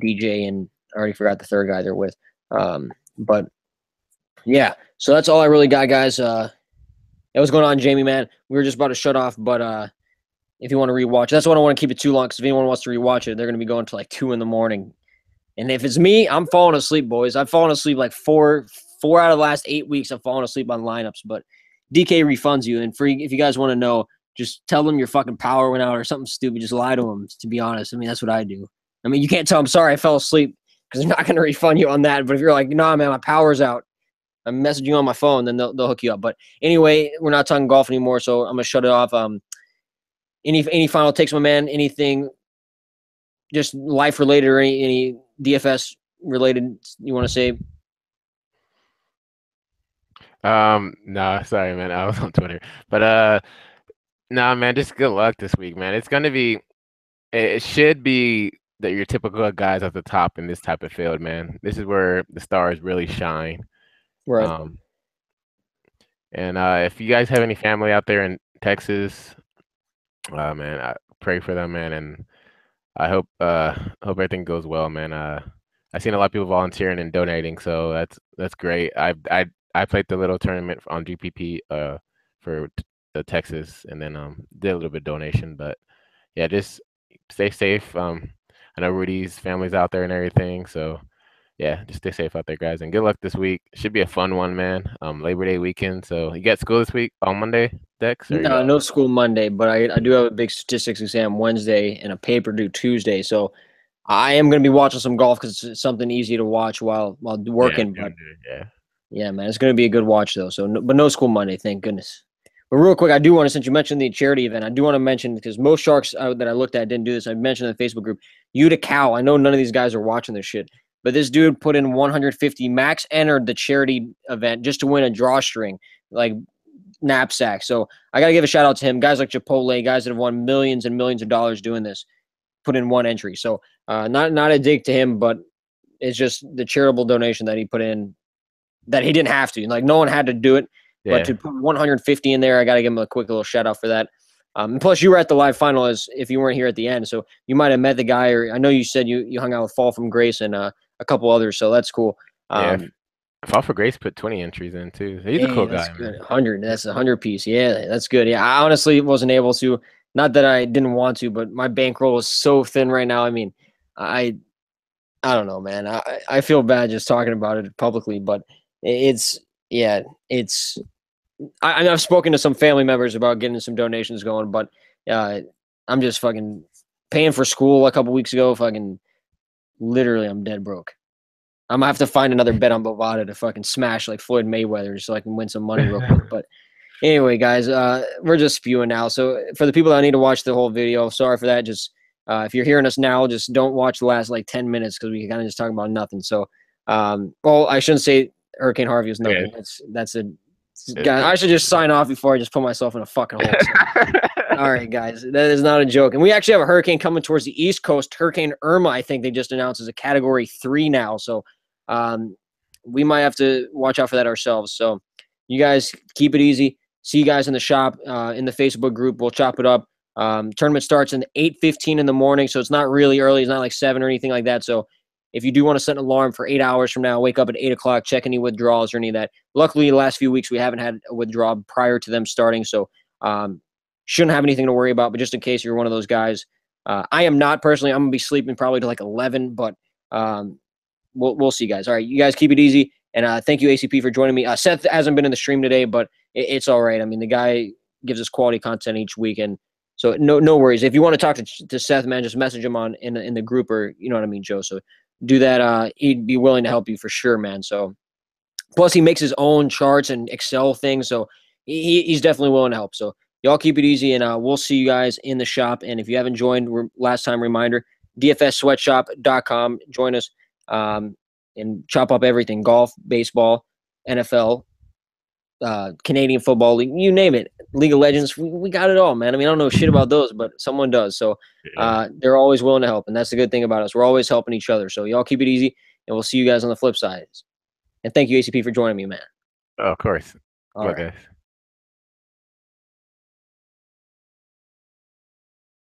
DJ, and I already forgot the third guy they're with. But yeah, so that's all I really got, guys. What's going on, Jamie, man? We were just about to shut off, but if you want to rewatch, that's why I don't want to keep it too long, because if anyone wants to rewatch it, they're going to be going to like 2 a.m. And if it's me, I'm falling asleep, boys. I've fallen asleep like four out of the last 8 weeks. I've fallen asleep on lineups, but DK refunds you. And if you guys want to know, just tell them your fucking power went out or something stupid. Just lie to them, to be honest. I mean, that's what I do. I mean, you can't tell them, sorry, I fell asleep, because they're not going to refund you on that. But if you're like, nah, man, my power's out, I'm messaging you on my phone, then they'll hook you up. But anyway, we're not talking golf anymore, so I'm going to shut it off. Any final takes, my man? Anything just life-related or any DFS-related you want to say? No, sorry, man. I was on Twitter. But nah, man, just good luck this week, man. It should be that your typical guys at the top in this type of field, man. This is where the stars really shine. Right. And if you guys have any family out there in Texas, man, pray for them, man, and I hope everything goes well, man. I've seen a lot of people volunteering and donating, so that's great. I played the little tournament on GPP for the Texas, and then did a little bit of donation, but yeah, just stay safe. I know Rudy's family's out there and everything, so yeah, just stay safe out there, guys, and good luck this week. Should be a fun one, man. Labor Day weekend, so you got school this week on Monday, Dex, or you No, off? no school Monday, but I do have a big statistics exam Wednesday and a paper due Tuesday. So I am going to be watching some golf because it's something easy to watch while Yeah, working. But yeah. yeah, man, it's going to be a good watch though. So, but no school Monday, thank goodness. But real quick, I do want to, since you mentioned the charity event, I do want to mention because most sharks that I looked at didn't do this. I mentioned in the Facebook group, Utica Cal. I know none of these guys are watching this shit, but this dude put in 150. Max entered the charity event just to win a drawstring, like knapsack. So I got to give a shout out to him. Guys like Chipotle, guys that have won millions and millions of dollars doing this, put in one entry. So not a dig to him, but it's just the charitable donation that he put in that he didn't have to. Like no one had to do it, but Yeah. to put 150 in there, I got to give him a quick little shout out for that. And plus, you were at the live final as if you weren't here at the end, so you might have met the guy. Or I know you said you hung out with Fall from Grace and a couple others, so that's cool. Yeah, Fall for Grace put 20 entries in too. He's a Hey, cool that's guy, good. man. 100. That's a 100 piece. Yeah, that's good. Yeah, I honestly wasn't able to. Not that I didn't want to, but my bankroll is so thin right now. I mean, I I don't know, man. I feel bad just talking about it publicly, but it's yeah, it's. I've spoken to some family members about getting some donations going, but uh, I'm just fucking paying for school a couple weeks ago. Fucking literally, I'm dead broke. I'm gonna have to find another bet on Bovada to fucking smash like Floyd Mayweather so I can win some money real quick. But anyway, guys, we're just spewing now. So for the people that need to watch the whole video, sorry for that. Just if you're hearing us now, just don't watch the last like 10 minutes because we kind of just talking about nothing. So, well, I shouldn't say Hurricane Harvey was Yeah, nothing. That's a it's guy. good. I should just sign off before I just put myself in a fucking hole. So. All right, guys, that is not a joke. And we actually have a hurricane coming towards the East Coast. Hurricane Irma, I think they just announced, is a Category 3 now. So we might have to watch out for that ourselves. So you guys keep it easy. See you guys in the shop, in the Facebook group. We'll chop it up. Tournament starts at 8:15 in the morning, so it's not really early. It's not like 7 or anything like that. So if you do want to set an alarm for 8 hours from now, wake up at 8 o'clock, check any withdrawals or any of that. Luckily, the last few weeks, we haven't had a withdrawal prior to them starting. So shouldn't have anything to worry about, but just in case you're one of those guys, I am not personally. I'm gonna be sleeping probably to like 11, but we'll see, guys. All right, you guys keep it easy, and thank you, ACP, for joining me. Seth hasn't been in the stream today, but it's all right. I mean, the guy gives us quality content each week, and so no worries. If you want to talk to Seth, man, just message him on in the group, or you know what I mean, Joe. So do that. He'd be willing to help you for sure, man. So plus he makes his own charts and Excel things, so he's definitely willing to help. So y'all keep it easy, and we'll see you guys in the shop. And if you haven't joined, last time reminder, dfssweatshop.com. Join us and chop up everything: golf, baseball, NFL, Canadian Football League, you name it. League of Legends, we got it all, man. I mean, I don't know shit about those, but someone does. So Yeah. they're always willing to help, and that's the good thing about us. We're always helping each other. So y'all keep it easy, and we'll see you guys on the flip side. And thank you, ACP, for joining me, man. Oh, of course. All Well, right. guys.